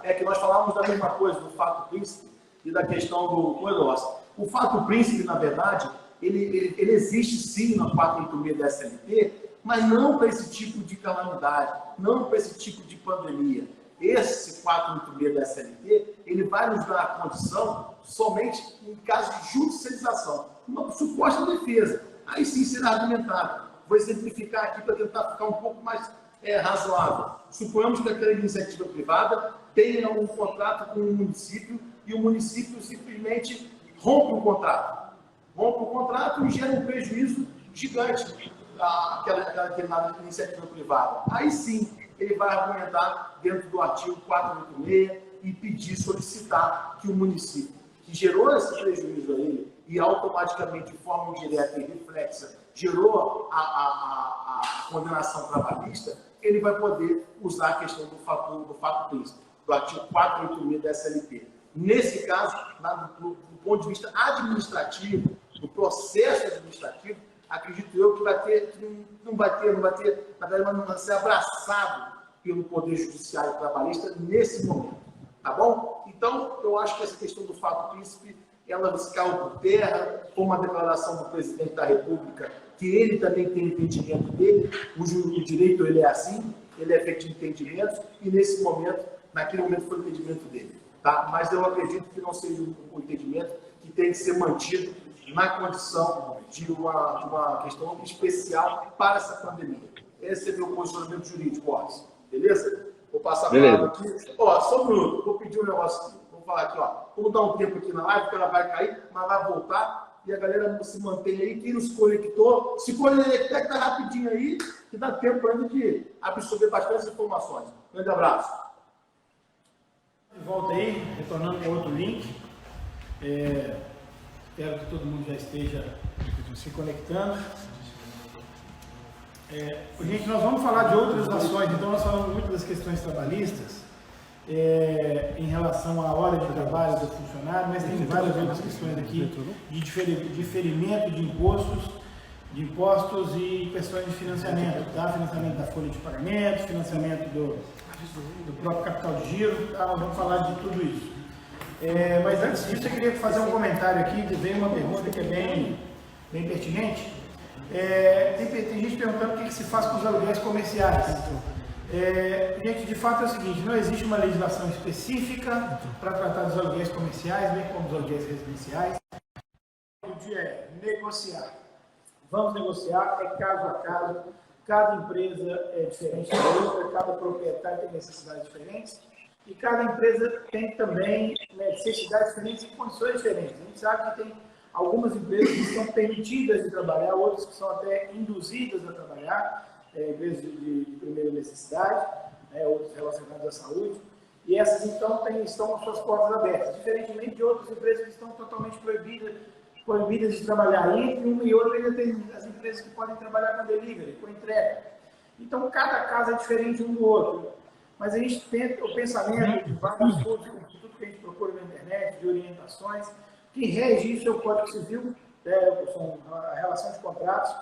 É que nós falávamos da mesma coisa, do fato do príncipe e da questão do negócio. O fato do príncipe, na verdade, ele existe sim na 486 da SLT, mas não para esse tipo de calamidade, não para esse tipo de pandemia. Esse 486 da SLT, ele vai nos dar a condição somente em caso de judicialização, uma suposta defesa. Aí sim será argumentado. Vou exemplificar aqui para tentar ficar um pouco mais razoável. Suponhamos que aquela iniciativa privada tenha um contrato com o município e o município simplesmente rompe o contrato. Rompe o contrato e gera um prejuízo gigante àquela iniciativa privada. Aí sim, ele vai argumentar dentro do artigo 486 e pedir, solicitar que o município que gerou esse prejuízo a ele e automaticamente, de forma indireta e reflexa, gerou a condenação trabalhista, ele vai poder usar a questão do fato príncipe, do artigo 486 da SLT. Nesse caso, do ponto de vista administrativo, do processo administrativo, acredito eu que não vai ter, na verdade, não vai ser abraçado pelo Poder Judiciário Trabalhista nesse momento, tá bom? Então, eu acho que essa questão do fato príncipe, ela caiu por terra, com uma declaração do presidente da República, que ele também tem entendimento dele, o direito ele é assim, ele é feito de entendimentos, e nesse momento, naquele momento foi o entendimento dele, tá? Mas eu acredito que não seja um entendimento que tem que ser mantido na condição de uma questão especial para essa pandemia. Esse é meu posicionamento jurídico, Boris. Beleza? Vou passar a palavra aqui. Só um minuto, vou pedir um negócio aqui. Vou falar aqui, vamos dar um tempo aqui na live, porque ela vai cair, mas vai voltar, e a galera se mantém aí. Quem não se conectou, se conecta rapidinho aí, que dá tempo ainda de absorver bastante informações. Grande abraço. De volta aí, retornando com outro link. Espero que todo mundo já esteja se conectando. Gente, nós vamos falar de outras ações, então nós falamos muito das questões trabalhistas, em relação à hora de trabalho do funcionário, mas tem várias outras questões aqui de diferimento de impostos, de impostos e questões de financiamento, tá? Financiamento da folha de pagamento, financiamento do próprio capital de giro, tá? Nós vamos falar de tudo isso. Mas antes disso, eu queria fazer um comentário aqui, veio uma pergunta que é bem pertinente. Tem gente perguntando o que se faz com os aluguéis comerciais. Gente, de fato é o seguinte, não existe uma legislação específica para tratar dos aluguéis comerciais, bem como dos aluguéis residenciais. O dia é negociar. Vamos negociar, é caso a caso, cada empresa é diferente da outra, cada proprietário tem necessidades diferentes e cada empresa tem também necessidades diferentes e condições diferentes. A gente sabe que tem algumas empresas que estão permitidas de trabalhar, outras que são até induzidas a trabalhar, empresas de primeira necessidade, outras relacionadas à saúde, e essas então estão com suas portas abertas, diferentemente de outras empresas que estão totalmente proibidas de trabalhar. E entre uma e outra ainda tem as empresas que podem trabalhar com delivery, com entrega. Então cada caso é diferente um do outro, mas a gente tem o pensamento de vários estudos, tudo que a gente procura na internet, de orientações, que rege isso é o Código Civil, são a relação de contratos,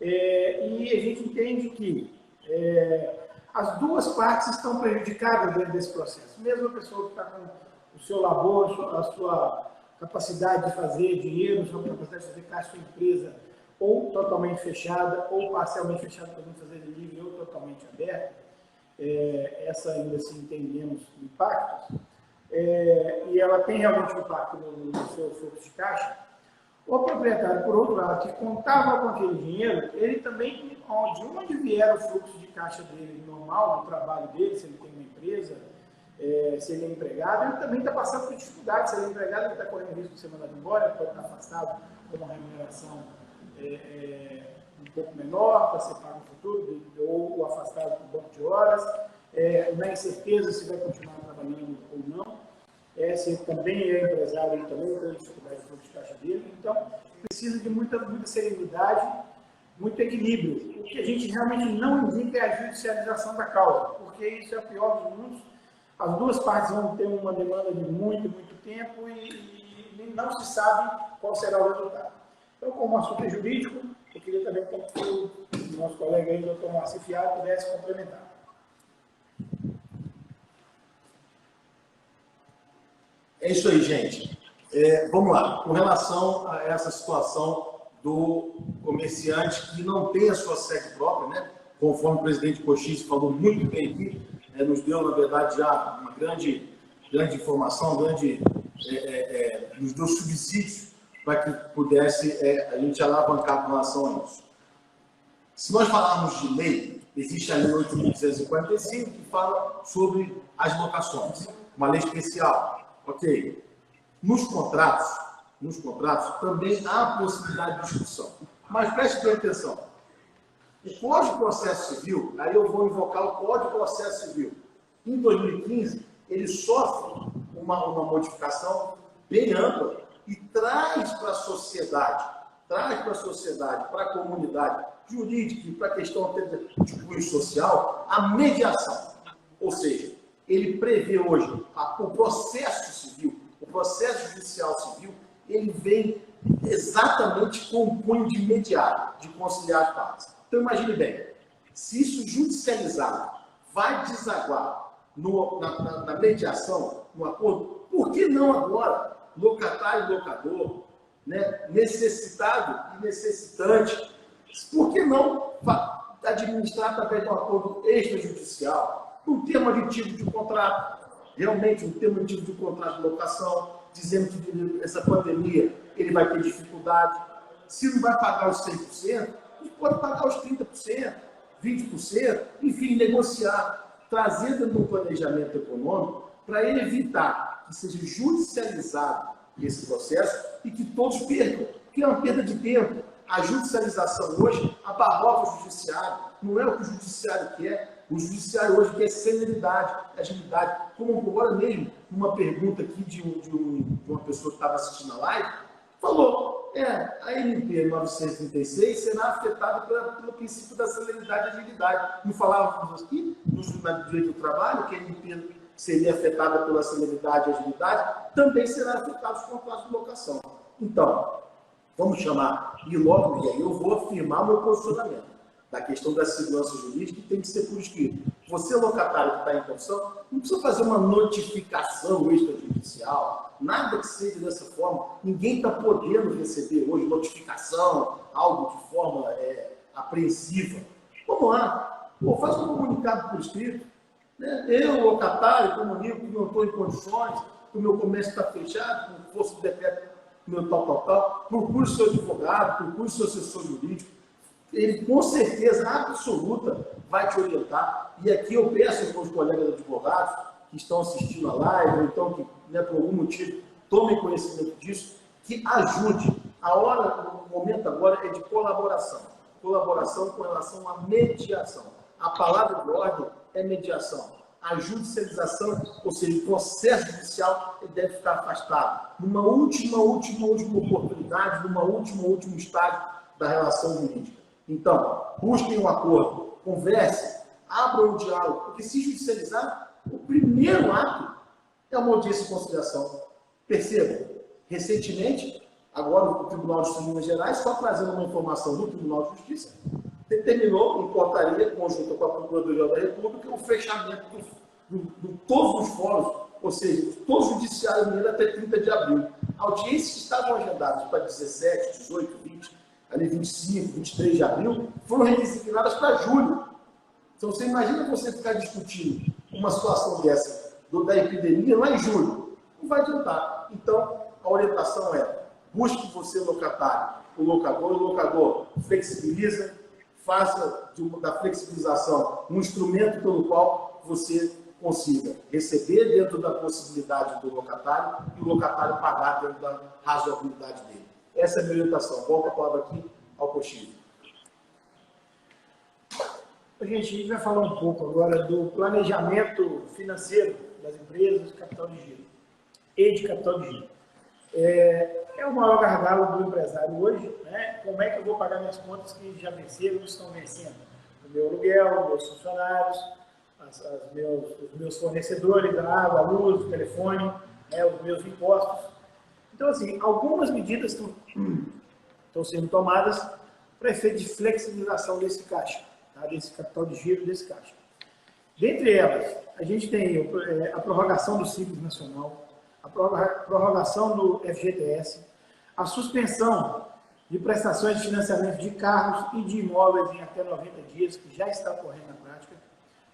e a gente entende que as duas partes estão prejudicadas dentro desse processo. Mesmo a pessoa que está com o seu labor, a sua capacidade de fazer dinheiro, a sua capacidade de fazer caixa, sua empresa, ou totalmente fechada, ou parcialmente fechada, podendo fazer delivery, ou totalmente aberta, essa ainda assim entendemos impactos, e ela tem realmente um impacto no seu fluxo de caixa. O proprietário, por outro lado, que contava com aquele dinheiro, ele também, de onde vier o fluxo de caixa dele normal, do trabalho dele, se ele tem uma empresa, se ele é empregado, ele também está passando por dificuldade. Se ele é empregado, ele está correndo risco de ser mandado embora, pode estar afastado com uma remuneração um pouco menor, para ser pago no futuro, ou afastado por banco de horas, na incerteza se vai continuar trabalhando ou não. Se ele também é empresário, ele também tem dificuldade de fluxo de caixa dele. Então, precisa de muita serenidade, muito equilíbrio. O que a gente realmente não indica é a judicialização da causa, porque isso é o pior dos mundos. As duas partes vão ter uma demanda de muito tempo e não se sabe qual será o resultado. Então, como o assunto é jurídico, eu queria também que o nosso colega aí, o Dr. Marci Fialho, pudesse complementar. É isso aí, gente. Vamos lá. Com relação a essa situação do comerciante que não tem a sua sede própria, né? Conforme o presidente Cochise falou muito bem aqui, nos deu, na verdade, já uma grande informação, nos deu subsídios para que pudesse a gente alavancar com relação a isso. Se nós falarmos de lei, existe a Lei 8.245 que fala sobre as locações, uma lei especial. Ok. Nos contratos também há possibilidade de discussão. Mas preste bem atenção. O Código de Processo Civil, aí eu vou invocar o Código de Processo Civil. Em 2015, ele sofre uma modificação bem ampla e traz para a sociedade, para a comunidade jurídica e para a questão de cunho social, a mediação. Ou seja, ele prevê hoje o processo civil, o processo judicial civil, ele vem exatamente com o cunho de mediar, de conciliar as partes. Então, imagine bem, se isso judicializado vai desaguar na mediação, no acordo, por que não agora, locatário e locador, né, necessitado e necessitante, por que não administrar através de um acordo extrajudicial? Um termo aditivo de contrato, realmente um termo aditivo de contrato de locação, dizendo que essa pandemia ele vai ter dificuldade. Se não vai pagar os 100%, ele pode pagar os 30%, 20%, enfim, negociar, trazendo no planejamento econômico para ele evitar que seja judicializado esse processo e que todos percam, que é uma perda de tempo. A judicialização hoje abarrota o judiciário, não é o que o judiciário quer. O judiciário hoje quer celeridade, agilidade. Como agora mesmo, uma pergunta aqui de uma pessoa que estava assistindo a live, falou, a MP 936 será afetada pelo princípio da celeridade e agilidade. Não falávamos aqui, no direito do trabalho, que a MP seria afetada pela celeridade e agilidade, também será afetada os contratos de locação. Então, vamos chamar, e logo, e aí eu vou afirmar o meu posicionamento da questão da segurança jurídica, que tem que ser por escrito. Você, locatário que está em construção, não precisa fazer uma notificação extrajudicial, nada que seja dessa forma. Ninguém está podendo receber hoje notificação, algo de forma apreensiva. Vamos lá, faz um comunicado por escrito. Né? Eu, locatário, comunico que não estou em condições, que o meu comércio está fechado, com força do decreto, meu tal. Procure seu advogado, procure seu assessor jurídico. Ele, com certeza absoluta, vai te orientar. E aqui eu peço aos meus colegas advogados que estão assistindo a live, ou então que, né, por algum motivo, tomem conhecimento disso, que ajude. O momento agora é de colaboração. Colaboração com relação à mediação. A palavra de ordem é mediação. A judicialização, ou seja, o processo judicial, ele deve ficar afastado. Numa última oportunidade, numa último estágio da relação jurídica. Então, busquem um acordo, conversem, abram o diálogo, porque se judicializar, o primeiro ato é uma audiência de conciliação. Percebam, recentemente, agora o Tribunal de Justiça de Minas Gerais, só trazendo uma informação do Tribunal de Justiça, determinou, em portaria conjunta com a Procuradoria da República, o fechamento de todos os fóruns, ou seja, todo o Judiciário Mineiro até 30 de abril. Audiências que estavam agendadas para 17, 18, 20, ali 25, 23 de abril, foram redesignadas para julho. Então, você imagina você ficar discutindo uma situação dessa, da epidemia, lá em julho. Não vai adiantar. Então, a orientação é, busque você, locatário, o locador flexibiliza, faça da flexibilização um instrumento pelo qual você consiga receber dentro da possibilidade do locatário e o locatário pagar dentro da razoabilidade dele. Essa é a minha orientação. Volto a palavra aqui ao Coxinho. Gente, a gente vai falar um pouco agora do planejamento financeiro das empresas de capital de giro e de capital de giro. É o maior gargalo do empresário hoje, né? Como é que eu vou pagar minhas contas que já venceram ou estão vencendo? O meu aluguel, meus funcionários, os meus fornecedores da água, a luz, o telefone, né? Os meus impostos. Então, assim, algumas medidas estão sendo tomadas para efeito de flexibilização desse caixa, tá? Desse capital de giro, desse caixa. Dentre elas, a gente tem a prorrogação do Simples Nacional, a prorrogação do FGTS, a suspensão de prestações de financiamento de carros e de imóveis em até 90 dias, que já está ocorrendo na prática,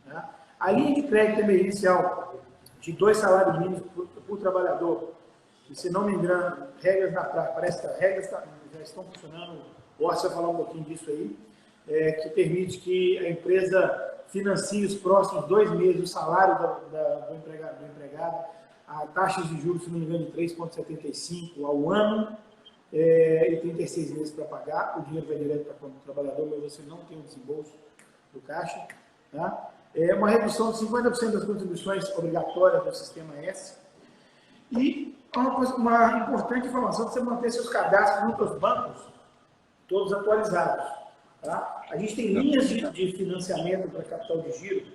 né? A linha de crédito emergencial de 2 salários mínimos por trabalhador, e, se não me engano, regras na prática, parece que as regras já estão funcionando, o Orson vai falar um pouquinho disso aí, que permite que a empresa financie os próximos 2 meses o salário do empregado, a taxa de juros, se não me engano, de 3,75 ao ano, e 36 meses para pagar, o dinheiro vai direto para a conta do trabalhador, mas você não tem o desembolso do caixa. Tá? Uma redução de 50% das contribuições obrigatórias do Sistema S, e uma importante informação de você manter seus cadastros junto aos bancos, todos atualizados. Tá? A gente tem linhas de financiamento para capital de giro,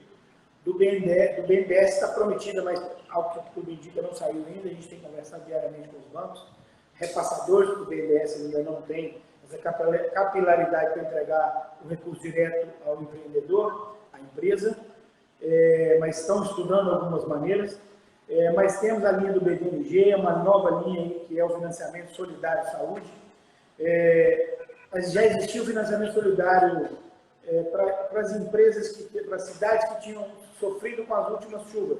do BNDES está prometida, mas algo que tudo indica não saiu ainda, a gente tem que conversar diariamente com os bancos. Repassadores do BNDES ainda não tem essa capilaridade para entregar o recurso direto ao empreendedor, à empresa, mas estão estudando algumas maneiras. Mas temos a linha do BDMG, uma nova linha aí, que é o financiamento solidário de saúde. Mas já existia o financiamento solidário para as empresas, para as cidades que tinham sofrido com as últimas chuvas.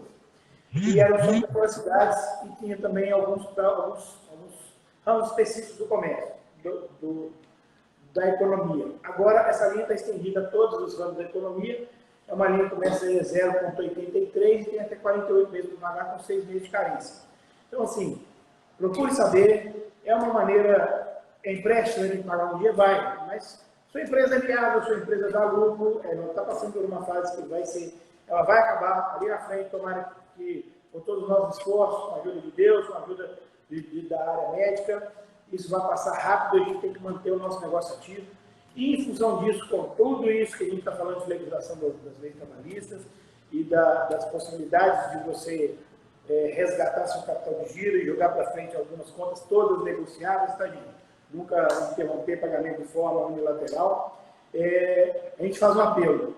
E eram só para as cidades e tinha também alguns ramos específicos do comércio, da economia. Agora, essa linha está estendida a todos os ramos da economia. É uma linha que começa em 0,83 e tem até 48 meses para pagar, com 6 meses de carência. Então, assim, procure saber. É uma maneira, empréstimo, tem que pagar um dia, vai, mas sua empresa é viável, sua empresa dá lucro, ela está passando por uma fase que ela vai acabar ali na frente, tomara que, com todos os nossos esforços, com a ajuda de Deus, com a ajuda da área médica, isso vai passar rápido, a gente tem que manter o nosso negócio ativo. E, em função disso, com tudo isso que a gente está falando de flexibilização das leis trabalhistas e das possibilidades de você resgatar seu capital de giro e jogar para frente algumas contas, todas negociáveis, tá, gente? nunca interromper pagamento de forma unilateral. A gente faz um apelo.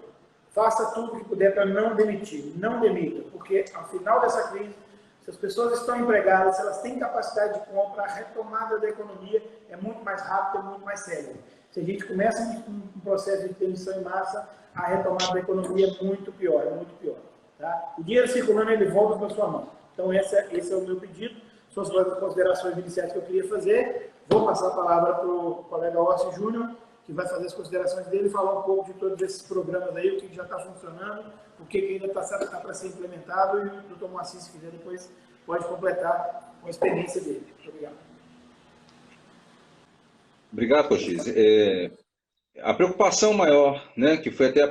Faça tudo o que puder para não demitir, não demita, porque ao final dessa crise, se as pessoas estão empregadas, se elas têm capacidade de compra, a retomada da economia é muito mais rápida, é muito mais séria. Se a gente começa um processo de demissão em massa, a retomada da economia é muito pior, é muito pior. Tá? O dinheiro circulando, ele volta para sua mão. Então, esse é o meu pedido. São as considerações iniciais que eu queria fazer. Vou passar a palavra para o colega Orsi Júnior, que vai fazer as considerações dele e falar um pouco de todos esses programas aí, o que já está funcionando, o que ainda está para ser implementado, e o doutor Moacir, se quiser, depois pode completar com a experiência dele. Muito obrigado. Obrigado, Cochise. A preocupação maior, né, que foi até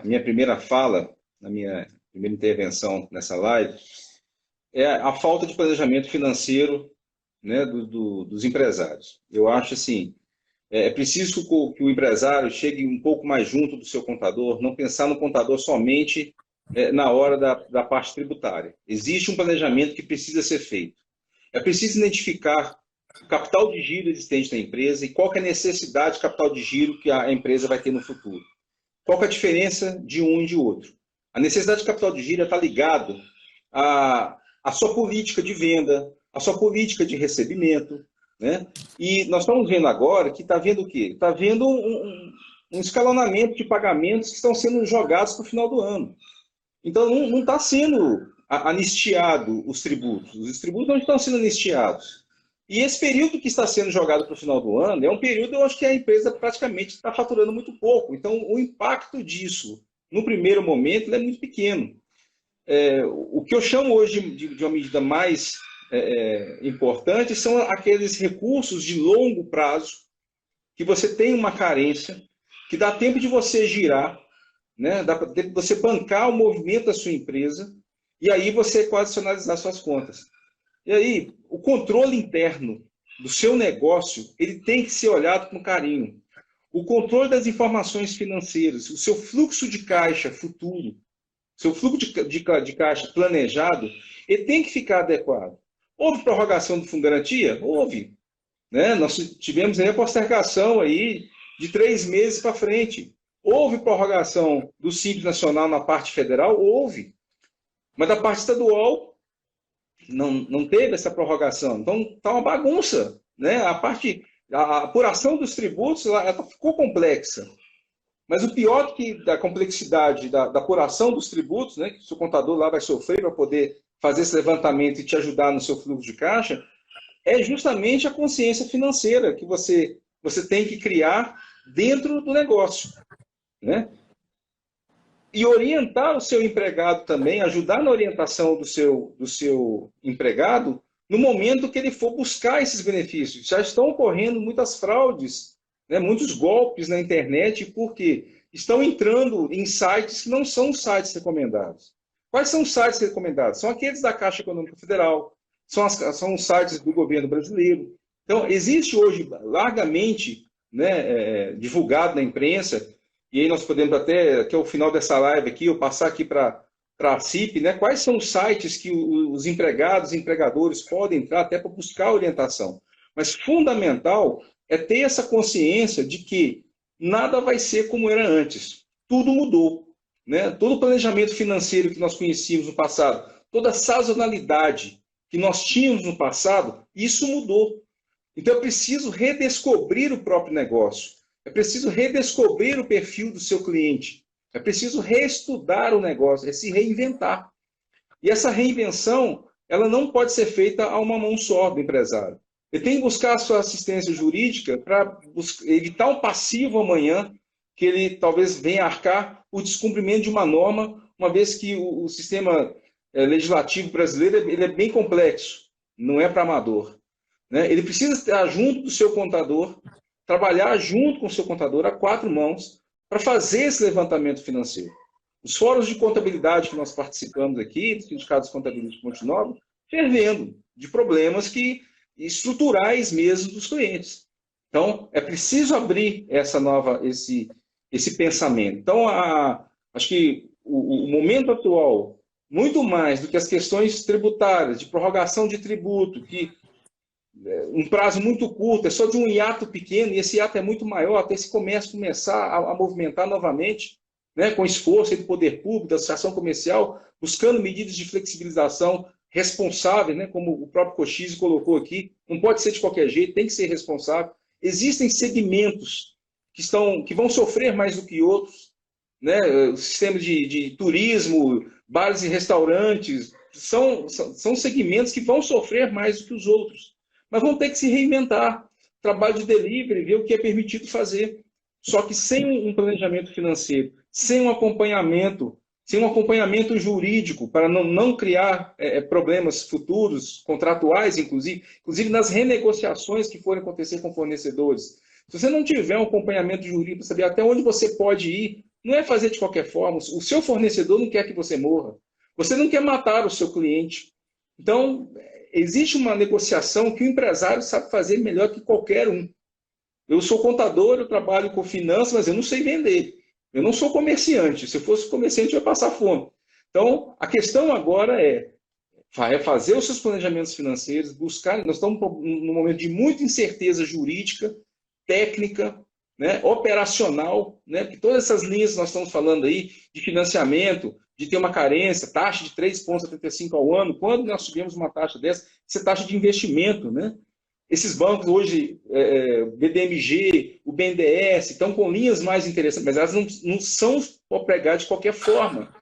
minha primeira fala, na minha primeira intervenção nessa live, é a falta de planejamento financeiro, né, dos empresários. Eu acho assim, é preciso que o empresário chegue um pouco mais junto do seu contador, não pensar no contador somente na hora da parte tributária. Existe um planejamento que precisa ser feito. É preciso identificar o capital de giro existente da empresa e qual que é a necessidade de capital de giro que a empresa vai ter no futuro. Qual que é a diferença de um e de outro? A necessidade de capital de giro está ligado à sua política de venda, à sua política de recebimento, né? E nós estamos vendo agora que está havendo o quê? Está havendo um escalonamento de pagamentos que estão sendo jogados para o final do ano. Então, não está sendo anistiado os tributos. Os tributos não estão sendo anistiados. E esse período que está sendo jogado para o final do ano é um período, eu acho que a empresa praticamente está faturando muito pouco. Então, o impacto disso, no primeiro momento, é muito pequeno. O que eu chamo hoje de uma medida mais importante são aqueles recursos de longo prazo que você tem uma carência, que dá tempo de você girar, né? Dá tempo de você bancar o movimento da sua empresa e aí você equacionalizar suas contas. E aí, o controle interno do seu negócio, ele tem que ser olhado com carinho. O controle das informações financeiras, o seu fluxo de caixa futuro, seu fluxo de caixa planejado, ele tem que ficar adequado. Houve prorrogação do Fundo de Garantia? Houve. Né? Nós tivemos aí a postergação aí de 3 meses para frente. Houve prorrogação do Simples Nacional na parte federal? Houve. Mas da parte estadual, não teve essa prorrogação. Então, está uma bagunça. Né? A apuração dos tributos ela ficou complexa. Mas o pior da complexidade da apuração dos tributos, né, que o seu contador lá vai sofrer para poder fazer esse levantamento e te ajudar no seu fluxo de caixa, é justamente a consciência financeira que você tem que criar dentro do negócio. Né? E orientar o seu empregado também, ajudar na orientação do seu empregado no momento que ele for buscar esses benefícios. Já estão ocorrendo muitas fraudes, né, muitos golpes na internet, porque estão entrando em sites que não são sites recomendados. Quais são os sites recomendados? São aqueles da Caixa Econômica Federal, são os sites do governo brasileiro. Então, existe hoje largamente, né, divulgado na imprensa, e aí nós podemos até ao final dessa live aqui, eu passar aqui para a CIP, né, quais são os sites que os empregados e empregadores podem entrar até para buscar orientação. Mas fundamental é ter essa consciência de que nada vai ser como era antes. Tudo mudou. Né? Todo o planejamento financeiro que nós conhecíamos no passado, toda a sazonalidade que nós tínhamos no passado, isso mudou. Então é preciso redescobrir o próprio negócio. É preciso redescobrir o perfil do seu cliente. É preciso reestudar o negócio, é se reinventar. E essa reinvenção, ela não pode ser feita a uma mão só do empresário. Ele tem que buscar a sua assistência jurídica para evitar um passivo amanhã, que ele talvez venha arcar o descumprimento de uma norma, uma vez que o sistema legislativo brasileiro ele é bem complexo, não é para amador. Né? Ele precisa estar junto do seu contador, trabalhar junto com o seu contador a 4 mãos para fazer esse levantamento financeiro. Os fóruns de contabilidade que nós participamos aqui, dos sindicatos contábeis de Ponte Nova, fervendo de problemas estruturais mesmo dos clientes. Então, é preciso abrir esse pensamento. Então, acho que o momento atual, muito mais do que as questões tributárias, de prorrogação de tributo, que um prazo muito curto, é só de um hiato pequeno, e esse hiato é muito maior até esse comércio começar a movimentar novamente, né, com esforço do poder público, da associação comercial, buscando medidas de flexibilização responsáveis, né, como o próprio Cochise colocou aqui, não pode ser de qualquer jeito, tem que ser responsável. Existem segmentos que vão sofrer mais do que outros, né, o sistema de turismo, bares e restaurantes, são segmentos que vão sofrer mais do que os outros, mas vão ter que se reinventar, trabalho de delivery, ver o que é permitido fazer, só que sem um planejamento financeiro, sem um acompanhamento jurídico, para não criar problemas futuros, contratuais, inclusive nas renegociações que forem acontecer com fornecedores. Se você não tiver um acompanhamento jurídico para saber até onde você pode ir, não é fazer de qualquer forma. O seu fornecedor não quer que você morra. Você não quer matar o seu cliente. Então, existe uma negociação que o empresário sabe fazer melhor que qualquer um. Eu sou contador, eu trabalho com finanças, mas eu não sei vender. Eu não sou comerciante. Se eu fosse comerciante, eu ia passar fome. Então, a questão agora é fazer os seus planejamentos financeiros, buscar. Nós estamos num momento de muita incerteza jurídica, técnica, né, operacional, né, porque todas essas linhas que nós estamos falando aí, de financiamento, de ter uma carência, taxa de 3,75 ao ano, quando nós tivemos uma taxa dessa, isso é taxa de investimento, né? Esses bancos hoje, BDMG, o BNDES, estão com linhas mais interessantes, mas elas não são para pregar de qualquer forma.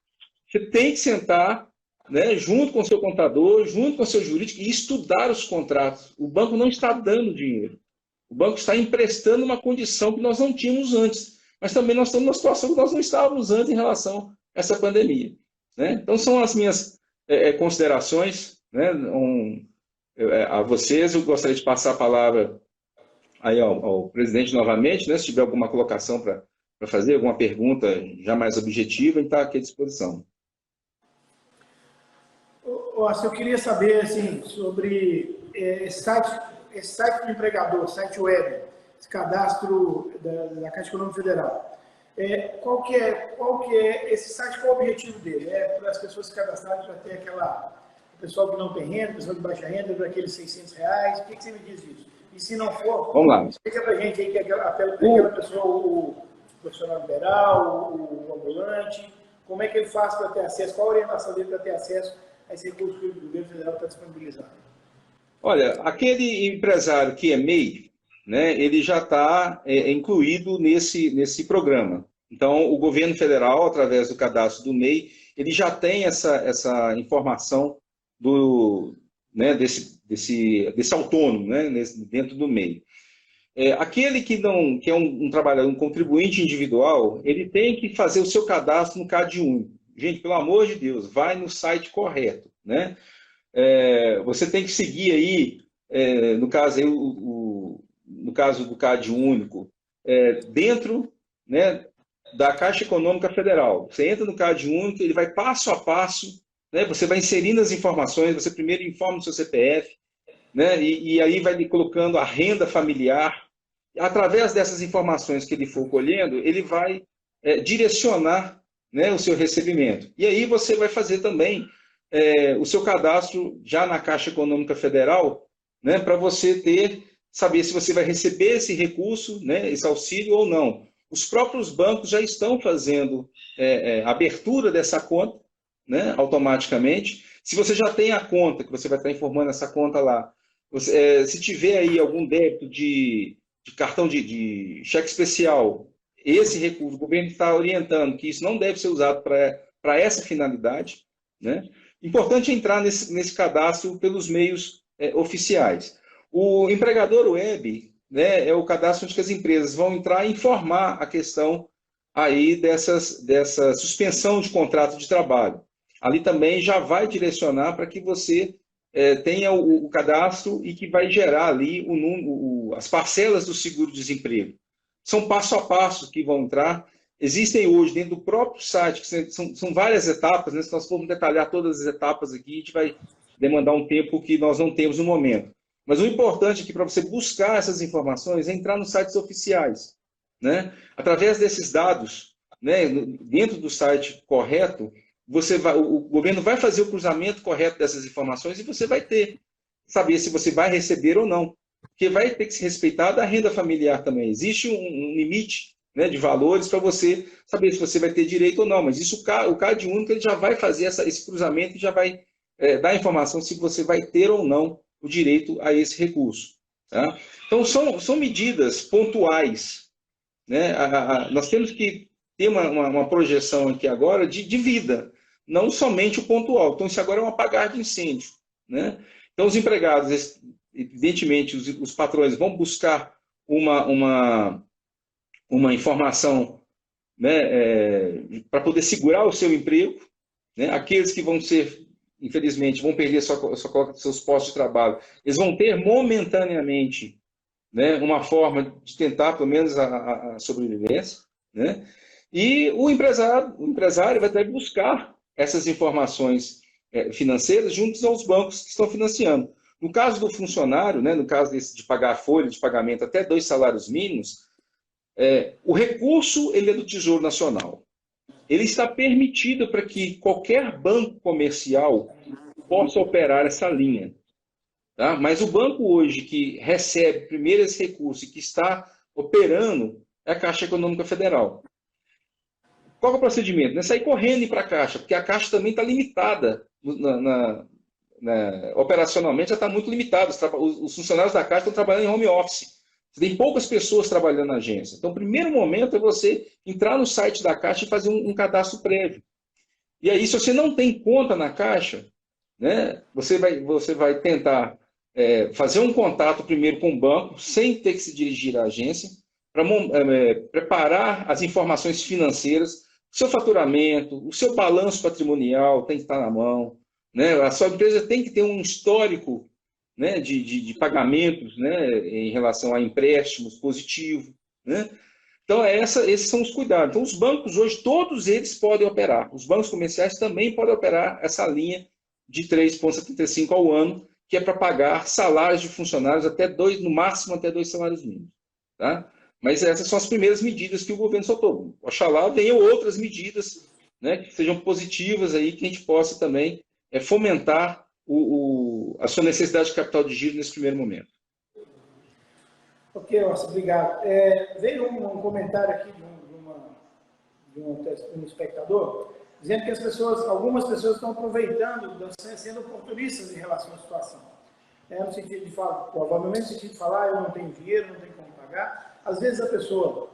Você tem que sentar, né, junto com o seu contador, junto com o seu jurídico, e estudar os contratos. O banco não está dando dinheiro. O banco está emprestando uma condição que nós não tínhamos antes. Mas também nós estamos numa situação que nós não estávamos antes em relação a essa pandemia, né? Então, são as minhas considerações, né, a vocês. Eu gostaria de passar a palavra aí ao presidente novamente, né, se tiver alguma colocação para fazer, alguma pergunta já mais objetiva, ele está aqui à disposição. Eu queria saber assim, sobre esse site do empregador, site web, esse cadastro da Caixa Econômica Federal. Qual que é esse site, qual é o objetivo dele? É para as pessoas se cadastrarem, para ter o pessoal que não tem renda, o pessoal de baixa renda, para aqueles R$600? O que você me diz disso? E se não for, vamos lá. Explica para a gente aí que aquela pessoa, o profissional liberal, o ambulante, como é que ele faz para ter acesso, qual a orientação dele para ter acesso a esse recurso que o governo federal está disponibilizando? Olha, aquele empresário que é MEI, né, ele já está incluído nesse programa. Então, o governo federal, através do cadastro do MEI, ele já tem essa informação desse autônomo, né, dentro do MEI. Aquele que é um trabalhador, um contribuinte individual, ele tem que fazer o seu cadastro no CAD único. Gente, pelo amor de Deus, vai no site correto, né? Você tem que seguir aí, no caso aí, no caso do CAD único, dentro, né, da Caixa Econômica Federal. Você entra no CAD único, ele vai passo a passo, né, você vai inserindo as informações, você primeiro informa o seu CPF, né, e aí vai lhe colocando a renda familiar. Através dessas informações que ele for colhendo, ele vai direcionar, né, o seu recebimento. E aí você vai fazer também o seu cadastro já na Caixa Econômica Federal, né, para você saber se você vai receber esse recurso, né, esse auxílio ou não. Os próprios bancos já estão fazendo a abertura dessa conta, né, automaticamente. Se você já tem a conta, que você vai estar informando essa conta lá, se tiver aí algum débito de cartão de cheque especial, esse recurso, o governo está orientando que isso não deve ser usado para essa finalidade, né? Importante entrar nesse cadastro pelos meios oficiais. O empregador web, né, é o cadastro onde as empresas vão entrar e informar a questão aí dessa suspensão de contrato de trabalho. Ali também já vai direcionar para que você tenha o cadastro e que vai gerar ali as parcelas do seguro-desemprego. São passo a passo que vão entrar. Existem hoje, dentro do próprio site, que são várias etapas, né? Se nós formos detalhar todas as etapas aqui, a gente vai demandar um tempo que nós não temos no momento. Mas o importante aqui para você buscar essas informações é entrar nos sites oficiais, né? Através desses dados, né, dentro do site correto, o governo vai fazer o cruzamento correto dessas informações e você vai ter. saber se você vai receber ou não. Porque vai ter que se respeitar da renda familiar também. Existe um limite, né, de valores para você saber se você vai ter direito ou não. Mas isso o CAD único ele já vai fazer esse cruzamento e já vai dar informação se você vai ter ou não o direito a esse recurso. Tá? Então, são medidas pontuais. Né? Nós temos que ter uma projeção aqui agora de vida, não somente o pontual. Então, isso agora é um apagar de incêndio. Né? Então, os empregados, evidentemente, os patrões vão buscar uma informação, né, para poder segurar o seu emprego. Né? Aqueles que vão ser, infelizmente, vão perder seus postos de trabalho, eles vão ter momentaneamente, né, uma forma de tentar, pelo menos, a sobrevivência. Né? E o empresário vai ter que buscar essas informações financeiras juntos aos bancos que estão financiando. No caso do funcionário, né, no caso de pagar a folha de pagamento até 2 salários mínimos, o recurso ele é do Tesouro Nacional. Ele está permitido para que qualquer banco comercial possa operar essa linha. Tá? Mas o banco hoje que recebe primeiro esse recurso e que está operando é a Caixa Econômica Federal. Qual é o procedimento? Não é sair correndo para a Caixa, porque a Caixa também está limitada. Operacionalmente já está muito limitado. Os funcionários da Caixa estão trabalhando em home office. Você tem poucas pessoas trabalhando na agência. Então, o primeiro momento é você entrar no site da Caixa e fazer um cadastro prévio. E aí, se você não tem conta na Caixa, né, você vai tentar fazer um contato primeiro com o banco, sem ter que se dirigir à agência, para preparar as informações financeiras, o seu faturamento, o seu balanço patrimonial tem que estar na mão. Né? A sua empresa tem que ter um histórico, né, de pagamentos, né, em relação a empréstimos positivo. Né? Então, esses são os cuidados. Então, os bancos hoje, todos eles podem operar. Os bancos comerciais também podem operar essa linha de 3,75 ao ano, que é para pagar salários de funcionários no máximo até 2 salários mínimos. Tá? Mas essas são as primeiras medidas que o governo soltou. Oxalá venham outras medidas, né, que sejam positivas, aí, que a gente possa também fomentar a sua necessidade de capital de giro nesse primeiro momento. Ok, Orson, obrigado. Veio um comentário aqui de um espectador, dizendo que algumas pessoas estão aproveitando, sendo oportunistas em relação à situação. No sentido de falar, provavelmente no sentido de falar, eu não tenho dinheiro, não tenho como pagar. Às vezes a pessoa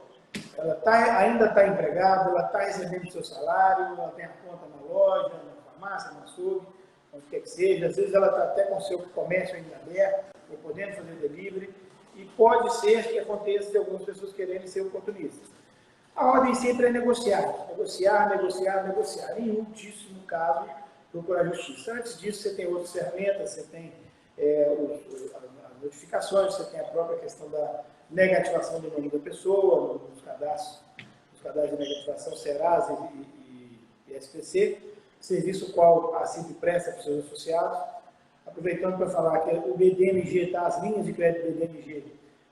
ainda está empregada, ela está recebendo seu salário, ela tem a conta na loja, na farmácia, no açougue, onde quer que seja. Às vezes ela está até com o seu comércio ainda aberto, ou podendo fazer delivery, e pode ser que aconteça de algumas pessoas quererem ser oportunistas. A ordem sempre é negociar. Em último caso, procurar a justiça. Antes disso, você tem outras ferramentas, você tem as notificações, você tem a própria questão da negativação do nome da pessoa, nos cadastros de negativação Serasa e SPC, serviço qual a CIP presta para os seus associados. Aproveitando para falar que o BDMG, tá, as linhas de crédito BDMG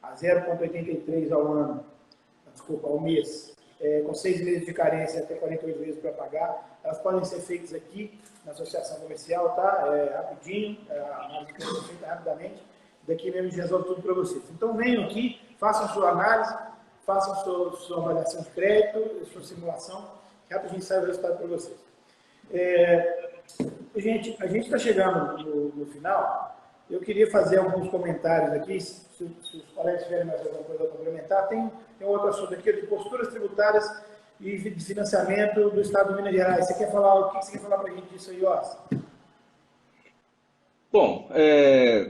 a 0,83 ao mês, com 6 meses de carência até 48 meses para pagar, elas podem ser feitas aqui na associação comercial, tá? Rapidinho, a análise de crédito é feita rapidamente, daqui mesmo a gente resolve tudo para vocês. Então venham aqui, façam sua análise, façam sua avaliação de crédito, sua simulação, que rapidinho sai o resultado para vocês. Gente, a gente está chegando no final. Eu queria fazer alguns comentários aqui, se os colegas tiverem mais alguma coisa a complementar. Tem outro assunto aqui de posturas tributárias e de financiamento do Estado de Minas Gerais. Você quer falar, o que você quer falar para a gente disso aí, Orson? Bom,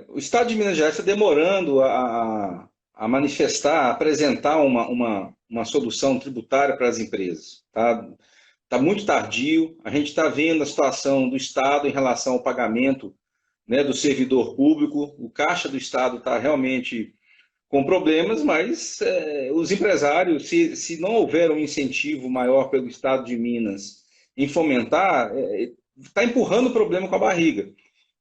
o Estado de Minas Gerais está demorando a manifestar, a apresentar uma solução tributária para as empresas. Está muito tardio. A gente está vendo a situação do Estado em relação ao pagamento, né, do servidor público. O caixa do Estado está realmente com problemas, mas os empresários, se não houver um incentivo maior pelo Estado de Minas em fomentar, está empurrando o problema com a barriga.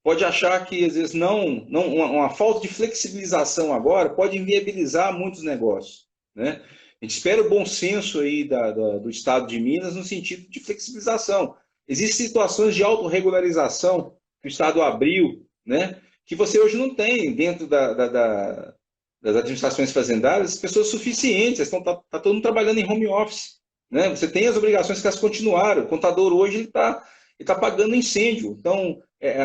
Pode achar que, às vezes, uma falta de flexibilização agora pode inviabilizar muitos negócios, né? A gente espera o bom senso aí do Estado de Minas no sentido de flexibilização. Existem situações de autorregularização que o Estado abriu, né? que você hoje não tem dentro das administrações fazendárias pessoas suficientes, tá todo mundo trabalhando em home office, né? Você tem as obrigações que elas continuaram, o contador hoje ele tá pagando incêndio, então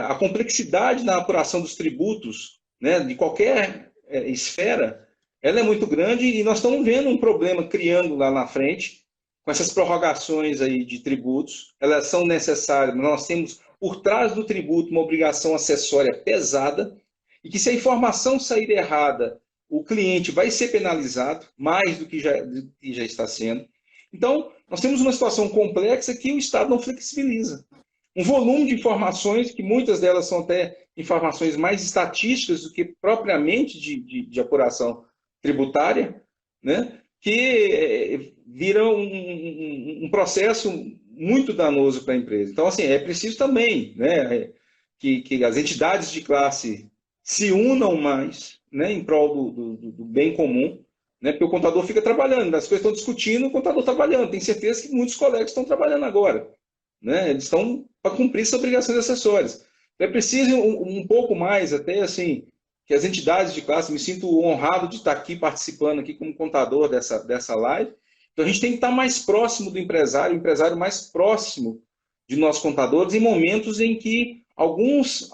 a complexidade na apuração dos tributos, né, de qualquer esfera, ela é muito grande e nós estamos vendo um problema criando lá na frente, com essas prorrogações aí de tributos, elas são necessárias, nós temos por trás do tributo uma obrigação acessória pesada, e que se a informação sair errada, o cliente vai ser penalizado, mais do que já está sendo. Então, nós temos uma situação complexa que o Estado não flexibiliza. Um volume de informações, que muitas delas são até informações mais estatísticas do que propriamente de apuração tributária, né? Que vira um processo muito danoso para a empresa. Então, assim, é preciso também, né, que as entidades de classe se unam mais, né, em prol do bem comum, né, porque o contador fica trabalhando, as coisas estão discutindo, o contador trabalhando. Tenho certeza que muitos colegas estão trabalhando agora, né, eles estão para cumprir essas obrigações acessórias. É preciso um pouco mais, até assim, que as entidades de classe, me sinto honrado de estar aqui participando aqui como contador dessa live. Então a gente tem que estar mais próximo do empresário, o empresário mais próximo de nós contadores, em momentos em que alguns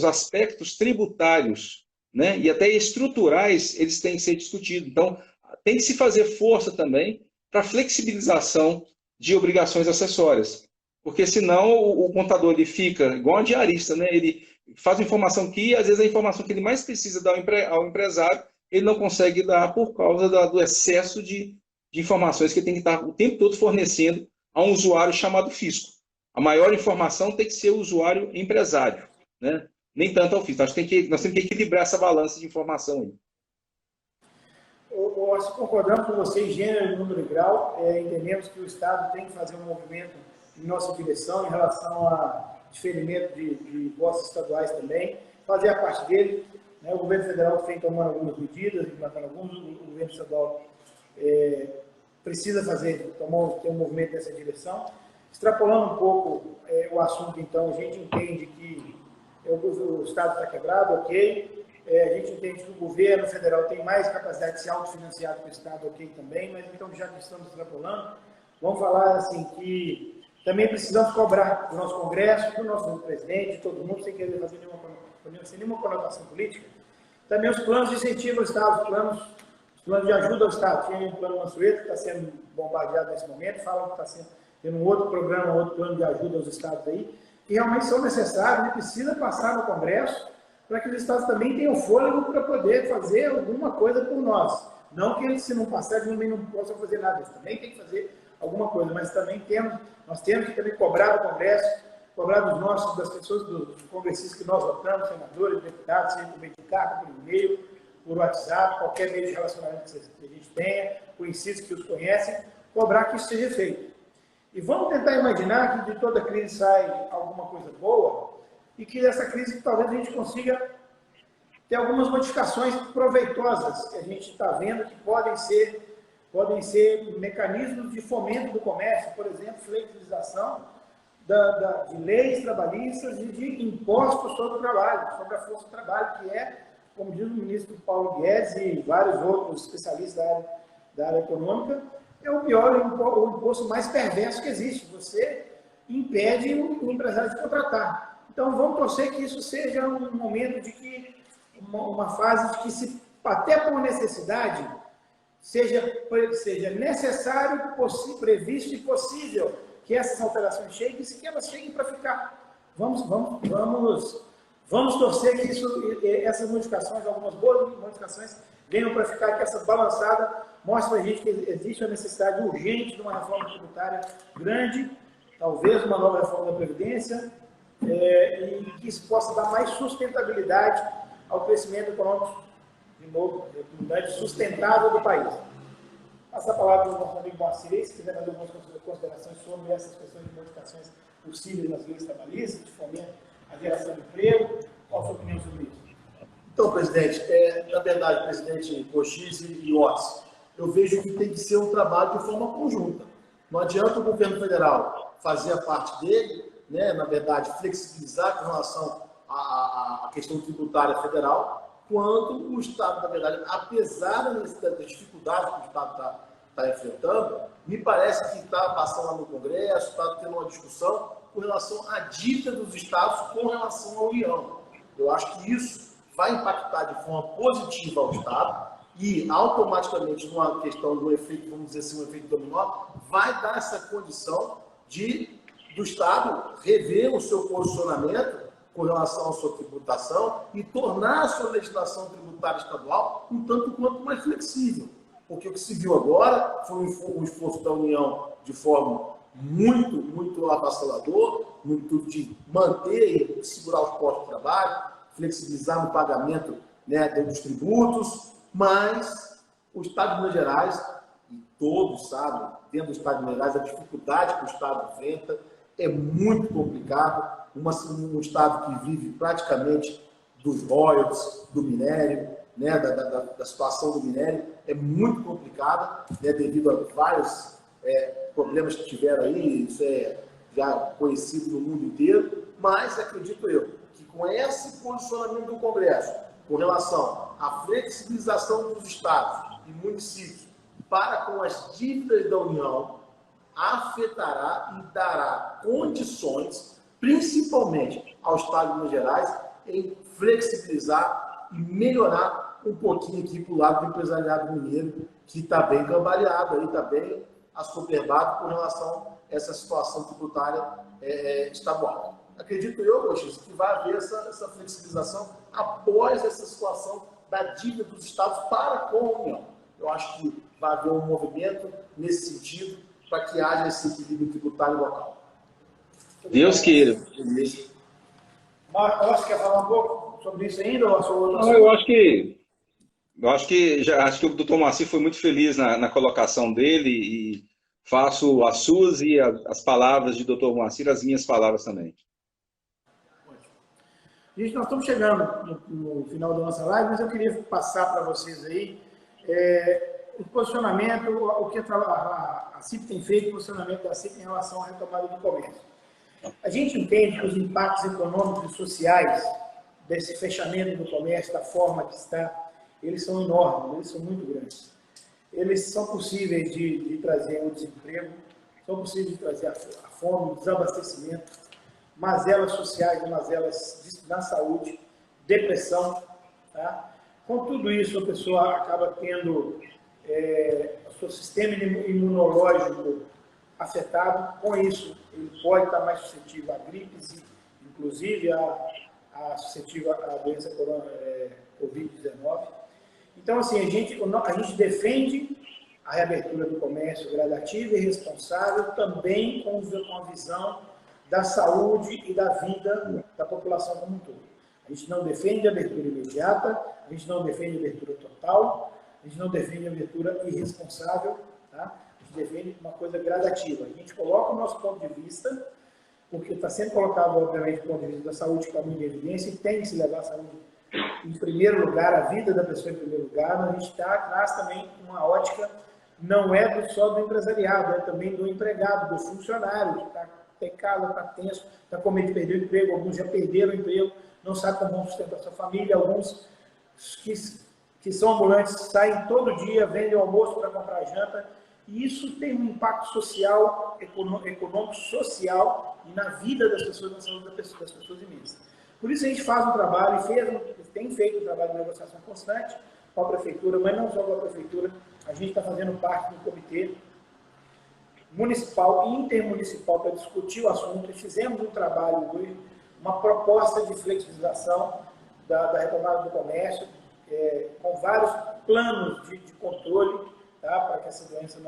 aspectos tributários, né, e até estruturais, eles têm que ser discutidos. Então tem que se fazer força também para a flexibilização de obrigações acessórias. Porque senão o contador ele fica igual a diarista, né? Ele faz uma informação que, às vezes, a informação que ele mais precisa dar ao empresário, ele não consegue dar por causa do excesso de informações que ele tem que estar o tempo todo fornecendo a um usuário chamado fisco. A maior informação tem que ser o usuário empresário, né? Nem tanto ao fisco. Nós temos que equilibrar essa balança de informação aí. Nós concordamos com você em gênero, número e grau. Entendemos que o Estado tem que fazer um movimento em nossa direção em relação a diferimento de impostos estaduais também, fazer a parte dele, né? O governo federal tem tomando algumas medidas, implantando alguns, o governo estadual precisa ter um movimento nessa direção. Extrapolando um pouco o assunto, então, a gente entende que o Estado está quebrado, ok, a gente entende que o governo federal tem mais capacidade de se autofinanciar do que o Estado, ok também, mas então, já que estamos extrapolando, vamos falar assim que também precisamos cobrar do nosso Congresso, do nosso presidente, de todo mundo, sem querer fazer nenhuma conotação política. Também os planos de incentivo ao Estado, os planos de ajuda ao Estado. Tem um plano Mansueto que está sendo bombardeado nesse momento, falam que está tendo um outro programa, outro plano de ajuda aos Estados aí, que realmente são necessários e precisa passar no Congresso para que os Estados também tenham fôlego para poder fazer alguma coisa por nós. Não que eles, se não passar, eles também não possam fazer nada, eles também têm que fazer alguma coisa, mas também nós temos que também cobrar do Congresso, cobrar das pessoas, dos congressistas que nós votamos, senadores, deputados, seja por meio de carta, por e-mail, por WhatsApp, qualquer meio de relacionamento que a gente tenha, conhecidos que os conhecem, cobrar que isso seja feito. E vamos tentar imaginar que de toda crise sai alguma coisa boa e que dessa crise talvez a gente consiga ter algumas modificações proveitosas que a gente está vendo que podem ser mecanismos de fomento do comércio, por exemplo, flexibilização de leis trabalhistas e de impostos sobre o trabalho, sobre a força do trabalho, que como diz o ministro Paulo Guedes e vários outros especialistas da área econômica, é o imposto mais perverso que existe. Você impede o empresário de contratar. Então, vamos torcer que isso seja um momento de que, uma fase de que, até por necessidade, seja necessário, previsto e possível que essas alterações cheguem, e que elas cheguem para ficar. Vamos torcer que essas modificações, algumas boas modificações, venham para ficar, que essa balançada mostre para a gente que existe uma necessidade urgente de uma reforma tributária grande, talvez uma nova reforma da Previdência, e que isso possa dar mais sustentabilidade ao crescimento econômico, de novo, sustentável do país. Passo a palavra para o nosso amigo Marcilei, se quiser fazer algumas considerações sobre essas questões de modificações possíveis nas leis trabalhistas, de fomento à geração de emprego. Qual a sua opinião sobre isso? Então, presidente, na verdade, presidente Cochise e Otis, eu vejo que tem que ser um trabalho de forma conjunta. Não adianta o governo federal fazer a parte dele, né, na verdade, flexibilizar com relação à questão tributária federal, quanto o Estado, na verdade, apesar das dificuldades que o Estado está enfrentando, me parece que está passando lá no Congresso, está tendo uma discussão com relação à dívida dos Estados com relação à União. Eu acho que isso vai impactar de forma positiva ao Estado e, automaticamente, numa questão do efeito, vamos dizer assim, um efeito dominó, vai dar essa condição do Estado rever o seu posicionamento com relação à sua tributação e tornar a sua legislação tributária estadual um tanto quanto mais flexível. Porque o que se viu agora foi um esforço da União de forma muito avassalador, no intuito de manter e segurar os postos de trabalho, flexibilizar no pagamento, né, dos tributos, mas o Estado de Minas Gerais, e todos sabem, dentro do Estado de Minas Gerais, a dificuldade que o Estado enfrenta é muito complicado. Um Estado que vive praticamente dos royalties, do minério, né, da situação do minério, é muito complicada, né, devido a vários problemas que tiveram aí, isso é já conhecido no mundo inteiro, mas acredito eu que com esse posicionamento do Congresso com relação à flexibilização dos estados e municípios para com as dívidas da União, afetará e dará condições, principalmente ao Estado de Minas Gerais, em flexibilizar e melhorar um pouquinho aqui para o lado do empresariado mineiro, que está bem cambaleado, está bem assoberbado com relação a essa situação tributária estadual. Acredito eu, Coxis, que vai haver essa flexibilização após essa situação da dívida dos estados para com a União. Eu acho que vai haver um movimento nesse sentido para que haja esse equilíbrio tributário local. Deus queira. Marcos, quer falar um pouco sobre isso ainda? Ou Não, eu acho que o doutor Moacir foi muito feliz na colocação dele e faço as suas e as palavras de doutor Moacir, as minhas palavras também. Gente, nós estamos chegando no final da nossa live, mas eu queria passar para vocês aí o posicionamento, o que a CIP tem feito, o posicionamento da CIP em relação à retomada do comércio. A gente entende que os impactos econômicos e sociais desse fechamento do comércio, da forma que está, eles são enormes, eles são muito grandes. Eles são possíveis de trazer o desemprego, são possíveis de trazer a fome, o desabastecimento, mazelas sociais, mazelas na saúde, depressão. Tá? Com tudo isso, a pessoa acaba tendo o seu sistema imunológico afetado. Com isso, ele pode estar mais suscetível a gripes, inclusive suscetível à doença Covid-19. Então, assim, a gente defende a reabertura do comércio gradativa e responsável, também com a visão da saúde e da vida da população como um todo. A gente não defende a abertura imediata, a gente não defende a abertura total, a gente não defende a abertura irresponsável, tá? A gente defende uma coisa gradativa. A gente coloca o nosso ponto de vista, porque está sempre colocado, obviamente, o ponto de vista da saúde como em evidência, e tem que se levar a saúde em primeiro lugar, a vida da pessoa em primeiro lugar, mas a gente traz também uma ótica, não é só do empresariado, é também do empregado, do funcionário, que está em casa, está tenso, está com medo de perder o emprego, alguns já perderam o emprego, não sabem como vão sustentar a sua família, alguns que são ambulantes saem todo dia, vendem o almoço para comprar janta, e isso tem um impacto social, econômico, social, e na vida das pessoas, na saúde das pessoas imensas. Por isso a gente faz um trabalho, tem feito um trabalho de negociação constante com a Prefeitura, mas não só com a Prefeitura, a gente está fazendo parte do comitê municipal e intermunicipal para discutir o assunto, e fizemos um trabalho, uma proposta de flexibilização da retomada do comércio, com vários planos de controle, tá, para que essa doença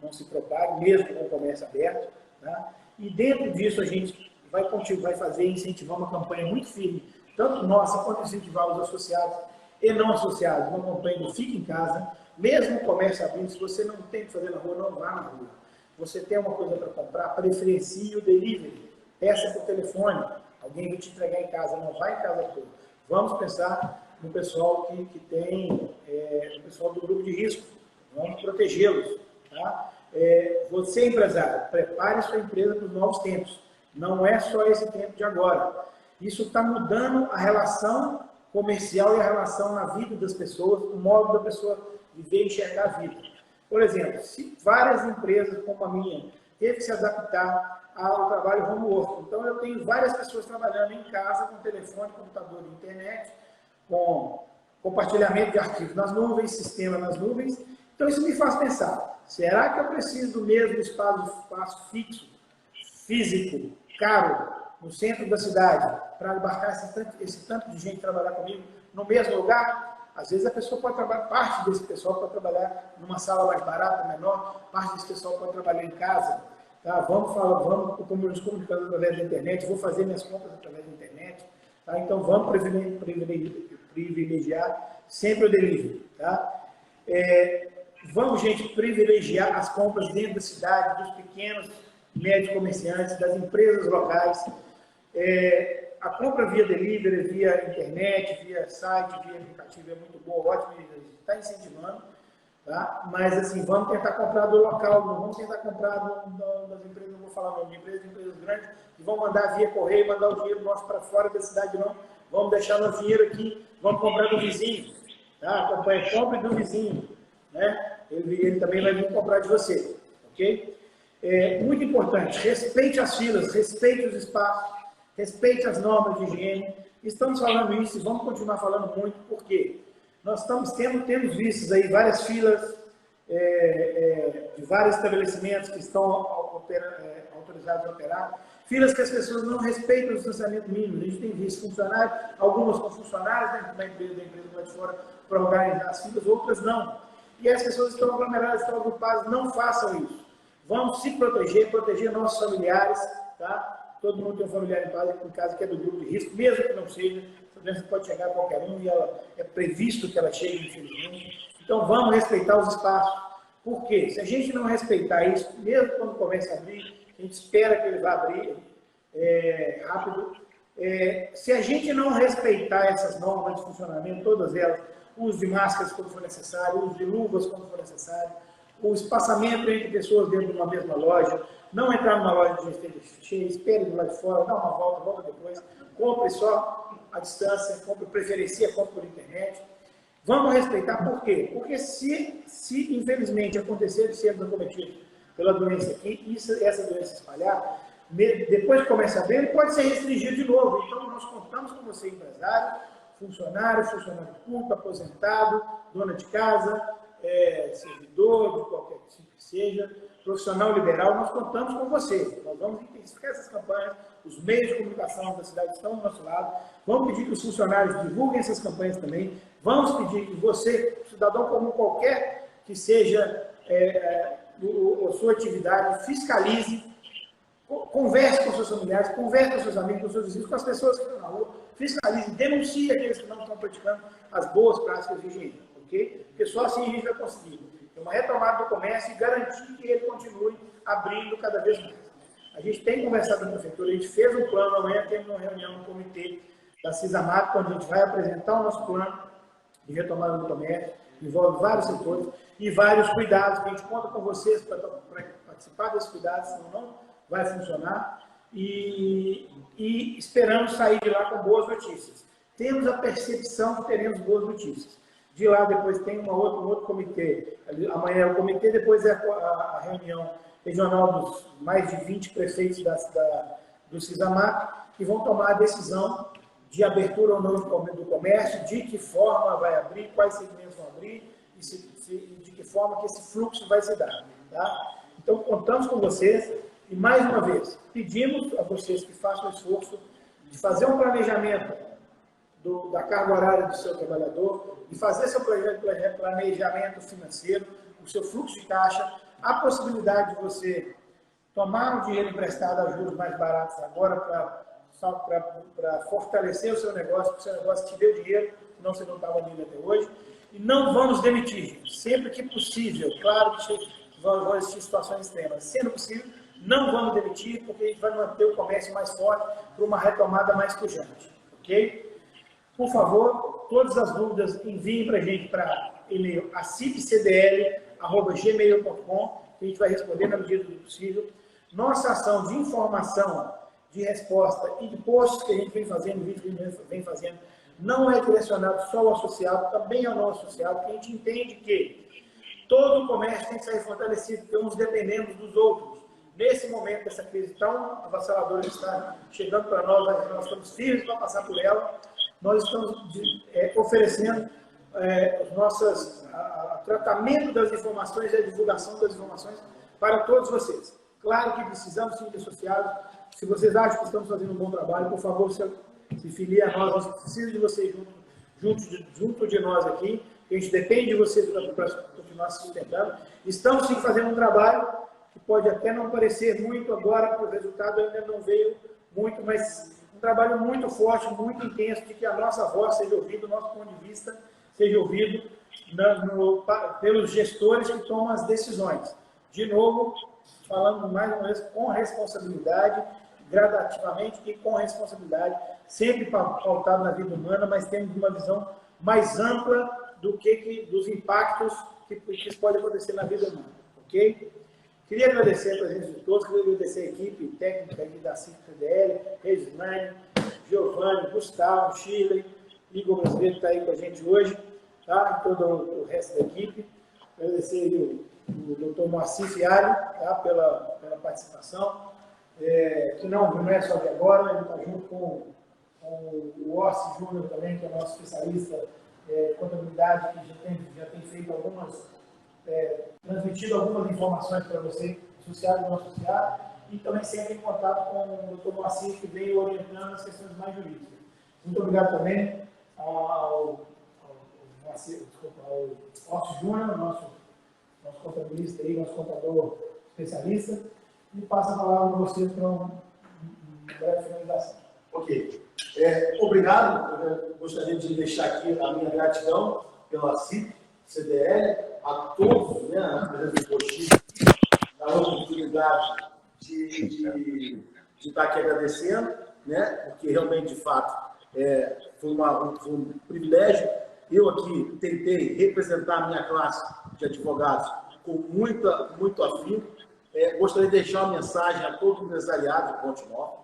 não se propague, mesmo com o comércio aberto. Tá? E dentro disso a gente vai fazer e incentivar uma campanha muito firme, tanto nossa quanto incentivar os associados e não associados, uma campanha do Fique em Casa, mesmo o comércio abrindo, se você não tem o que fazer na rua, não vá na rua. Você tem uma coisa para comprar, preferencie o delivery, peça por telefone, alguém vai te entregar em casa, não vai em casa toda. Vamos pensar no pessoal que tem, o pessoal do grupo de risco, vamos protegê-los. Tá? Você, empresário, prepare sua empresa para os novos tempos. Não é só esse tempo de agora. Isso está mudando a relação comercial e a relação na vida das pessoas, o modo da pessoa viver e enxergar a vida. Por exemplo, se várias empresas como a minha teve que se adaptar ao trabalho home work, então eu tenho várias pessoas trabalhando em casa com telefone, computador e internet, com compartilhamento de arquivos nas nuvens, sistema nas nuvens. Então isso me faz pensar, será que eu preciso do mesmo espaço fixo, físico, caro, no centro da cidade, para embarcar esse tanto de gente trabalhar comigo no mesmo lugar? Às vezes a pessoa pode trabalhar, parte desse pessoal pode trabalhar numa sala mais barata, menor, parte desse pessoal pode trabalhar em casa. Tá? Vamos nos comunicando através da internet, vou fazer minhas compras através da internet. Tá? Então vamos privilegiar sempre o delivery. Tá? Vamos, gente, privilegiar as compras dentro da cidade, dos pequenos, médios comerciantes, das empresas locais. A compra via delivery, via internet, via site, via aplicativo é muito boa, ótimo, está incentivando, tá? Mas assim, vamos tentar comprar do local, não vamos tentar comprar das empresas, não vou falar nome de empresas grandes, que vão mandar via correio, mandar o dinheiro nosso para fora da cidade, não. Vamos deixar nosso dinheiro aqui, vamos comprar do vizinho, tá? Compre do vizinho, né? Ele também vai vir comprar de você, ok? Muito importante, respeite as filas, respeite os espaços, respeite as normas de higiene. Estamos falando isso e vamos continuar falando muito, porque nós temos visto aí várias filas de vários estabelecimentos que estão autorizados a operar, filas que as pessoas não respeitam o distanciamento mínimo. A gente tem visto funcionários, algumas com funcionários dentro da empresa lá de fora para organizar as filas, outras não. E as pessoas estão aglomeradas, estão agrupadas, não façam isso. Vamos se proteger nossos familiares, tá? Todo mundo tem um familiar em casa que é do grupo de risco, mesmo que não seja, essa doença pode chegar a qualquer um e é previsto que ela chegue, infelizmente. Então vamos respeitar os espaços. Por quê? Se a gente não respeitar isso, mesmo quando começa a abrir, a gente espera que ele vá abrir rápido. Se a gente não respeitar essas normas de funcionamento, todas elas, uso de máscaras quando for necessário, uso de luvas quando for necessário, o espaçamento entre pessoas dentro de uma mesma loja, não entrar numa loja de gente cheia, espere do lado de fora, dá uma volta depois, compre só à distância, preferencia, compre por internet. Vamos respeitar, por quê? Porque se infelizmente acontecer de sermos acometidos pela doença aqui, e essa doença espalhar, depois que começa a abrir, ele pode ser restringido de novo. Então nós contamos com você, empresário, funcionário público, aposentado, dona de casa, servidor, de qualquer tipo que seja, profissional liberal, nós contamos com você. Nós vamos intensificar essas campanhas, os meios de comunicação da cidade estão do nosso lado, vamos pedir que os funcionários divulguem essas campanhas também, vamos pedir que você, cidadão comum qualquer que seja a sua atividade, fiscalize, converse com seus familiares, converse com seus amigos, com seus vizinhos, com as pessoas que estão na rua, fiscalize, denuncie aqueles que não estão praticando as boas práticas de higiene, ok? Porque só assim a gente vai conseguir ter uma retomada do comércio e garantir que ele continue abrindo cada vez mais. A gente tem conversado com a prefeitura, a gente fez um plano, amanhã temos uma reunião no comitê da CISAMAP, onde a gente vai apresentar o nosso plano de retomada do comércio, envolve vários setores e vários cuidados, que a gente conta com vocês para participar desses cuidados, senão não vai funcionar, e esperamos sair de lá com boas notícias. Temos a percepção que teremos boas notícias. De lá depois tem um outro comitê, amanhã é o comitê, depois é a reunião regional dos mais de 20 prefeitos do CISAMAP, que vão tomar a decisão de abertura ou não do comércio, de que forma vai abrir, quais segmentos vão abrir, e de que forma que esse fluxo vai se dar. Tá? Então, contamos com vocês e, mais uma vez, pedimos a vocês que façam o esforço de fazer um planejamento da carga horária do seu trabalhador, de fazer seu planejamento financeiro, o seu fluxo de caixa, a possibilidade de você tomar um dinheiro emprestado a juros mais baratos agora para fortalecer o seu negócio, porque o seu negócio te deu dinheiro, senão você não estava nele até hoje. E não vamos demitir, sempre que possível. Claro que vão existir situações extremas. Sendo possível, não vamos demitir, porque a gente vai manter o comércio mais forte para uma retomada mais pujante. Ok? Por favor, todas as dúvidas enviem para a gente para e-mail acipcdl@gmail.com, que a gente vai responder na medida do possível. Nossa ação de informação de resposta e de posts que a gente vem fazendo, vídeos que a gente vem fazendo, não é direcionado só ao associado, também ao não associado, porque a gente entende que todo o comércio tem que sair fortalecido, porque uns dependemos dos outros. Nesse momento dessa crise tão avassaladora que está chegando para nós estamos firmes para passar por ela, nós estamos oferecendo tratamento das informações e a divulgação das informações para todos vocês. Claro que precisamos sim de associados. Se vocês acham que estamos fazendo um bom trabalho, por favor, se filie a nós. Nós precisamos de vocês junto de nós aqui. A gente depende de vocês para continuar se sustentando. Estamos sim fazendo um trabalho que pode até não parecer muito agora, porque o resultado ainda não veio muito, mas um trabalho muito forte, muito intenso, de que a nossa voz seja ouvida, o nosso ponto de vista seja ouvido pelos gestores que tomam as decisões. De novo, falando mais uma vez, com responsabilidade, gradativamente e com responsabilidade, sempre pautado na vida humana, mas temos uma visão mais ampla dos impactos que podem acontecer na vida humana, ok? Queria agradecer a presença de todos, queria agradecer a equipe técnica aqui da CIP-PDL, Regislane, Giovanni, Gustavo, Shirley, Igor Brasileiro que está aí com a gente hoje, tá? E todo o resto da equipe. Agradecer o doutor Moacir Fialho, tá? pela participação, que não é só de agora, ele está junto com o Orsi Júnior também, que é nosso especialista em contabilidade, que já tem feito transmitido algumas informações para você, associado e não associado, e também sempre em contato com o doutor Moacir, que veio orientando as questões mais jurídicas. Muito obrigado também ao Orsi Júnior, nosso contabilista aí, nosso contador especialista, e passo a palavra para você para uma breve finalização. Ok. Obrigado. Eu gostaria de deixar aqui a minha gratidão pela CIP, CDL, a todos, né, a presença do Coxi, a oportunidade de estar aqui agradecendo, né, porque realmente, de fato, foi um privilégio. Eu aqui tentei representar a minha classe de advogados com muito afinco. Gostaria de deixar uma mensagem a todo o empresariado de Ponte Nova.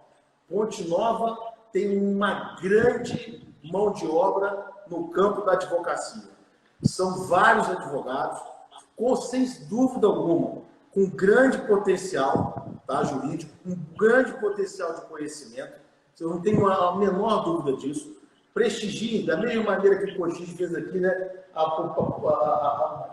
Ponte Nova tem uma grande mão de obra no campo da advocacia. São vários advogados, sem dúvida alguma, com grande potencial, tá, jurídico, um grande potencial de conhecimento. Eu não tenho a menor dúvida disso. Prestigiem, da mesma maneira que o Coxi fez aqui, né,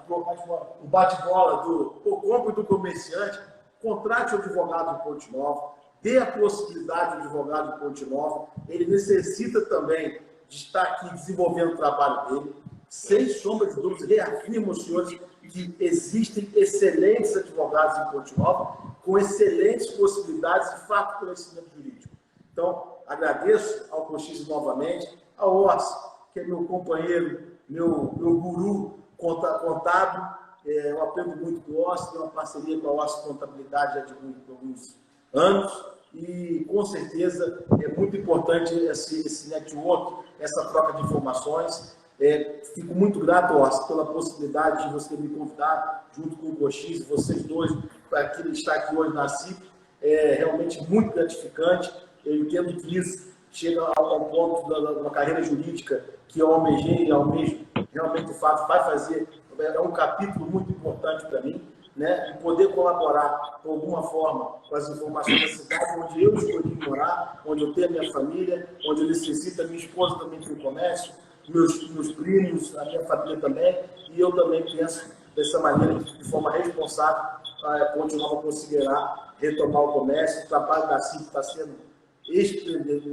o bate-bola do compra do comerciante, contrate o advogado de Ponte Nova, dê a possibilidade ao advogado de Ponte Nova, ele necessita também de estar aqui desenvolvendo o trabalho dele. Sem sombra de dúvidas, reafirmo aos senhores que existem excelentes advogados em Ponte Nova, com excelentes possibilidades de fato conhecimento jurídico. Então, agradeço ao Coxi novamente, ao Orsi, que é meu companheiro, meu guru contábil. Eu aprendo muito com o Orsi, tenho uma parceria com a Orsi Contabilidade já de alguns anos, e com certeza é muito importante esse network, essa troca de informações. Fico muito grato, Orsi, pela possibilidade de você me convidar, junto com o Coxi, vocês dois, para estar aqui hoje na CIP. É realmente muito gratificante. Eu entendo que isso chega ao ponto da carreira jurídica que eu almejei e almejo, realmente, de fato, vai fazer. É um capítulo muito importante para mim, né? E poder colaborar, de alguma forma, com as informações da cidade onde eu escolhi morar, onde eu tenho a minha família, onde eu necessito, a minha esposa também tem comércio, meus primos, a minha família também, e eu também penso dessa maneira, de forma responsável, a Ponte Nova conseguirá retomar o comércio. O trabalho da CIP está sendo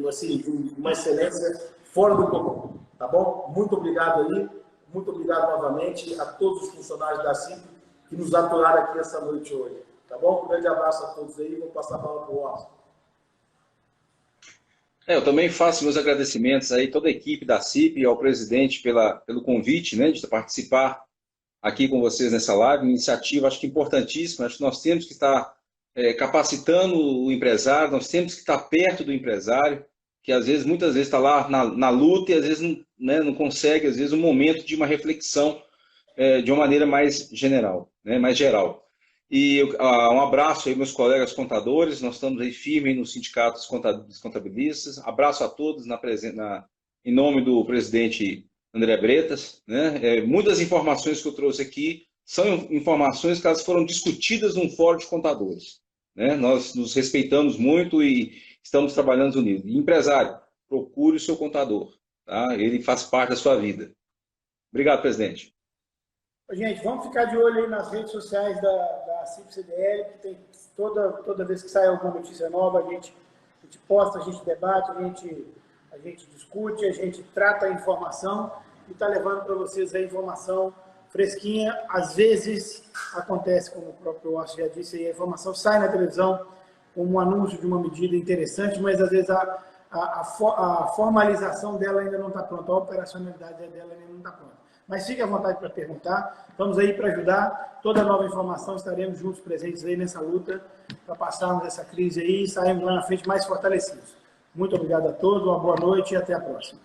assim, uma excelência fora do comum, tá bom? Muito obrigado aí, muito obrigado novamente a todos os funcionários da CIP que nos aturaram aqui essa noite hoje, tá bom? Um grande abraço a todos aí, vou passar a palavra para o Orsi. Eu também faço meus agradecimentos aí, toda a equipe da CIP e ao presidente pelo convite, né, de participar aqui com vocês nessa live, iniciativa acho que importantíssima. Acho que nós temos que estar capacitando o empresário, nós temos que estar perto do empresário, que muitas vezes está lá na luta e às vezes não consegue, às vezes, um momento de uma reflexão de uma maneira mais general, né, mais geral. E um abraço aí, meus colegas contadores. Nós estamos aí firmes nos sindicatos dos contabilistas. Abraço a todos em nome do presidente André Bretas, né? Muitas informações que eu trouxe aqui são informações que elas foram discutidas num fórum de contadores, né? Nós nos respeitamos muito e estamos trabalhando unidos. E, empresário, procure o seu contador, tá? Ele faz parte da sua vida. Obrigado, presidente. Gente, vamos ficar de olho aí nas redes sociais da CIP-CDL, que tem toda vez que sai alguma notícia nova, a gente posta, a gente debate, a gente discute, a gente trata a informação e está levando para vocês a informação fresquinha. Às vezes acontece, como o próprio Oscar já disse, a informação sai na televisão como um anúncio de uma medida interessante, mas às vezes a formalização dela ainda não está pronta, a operacionalidade dela ainda não está pronta. Mas fique à vontade para perguntar, estamos aí para ajudar. Toda nova informação estaremos juntos presentes aí nessa luta para passarmos essa crise aí e sairmos lá na frente mais fortalecidos. Muito obrigado a todos, uma boa noite e até a próxima.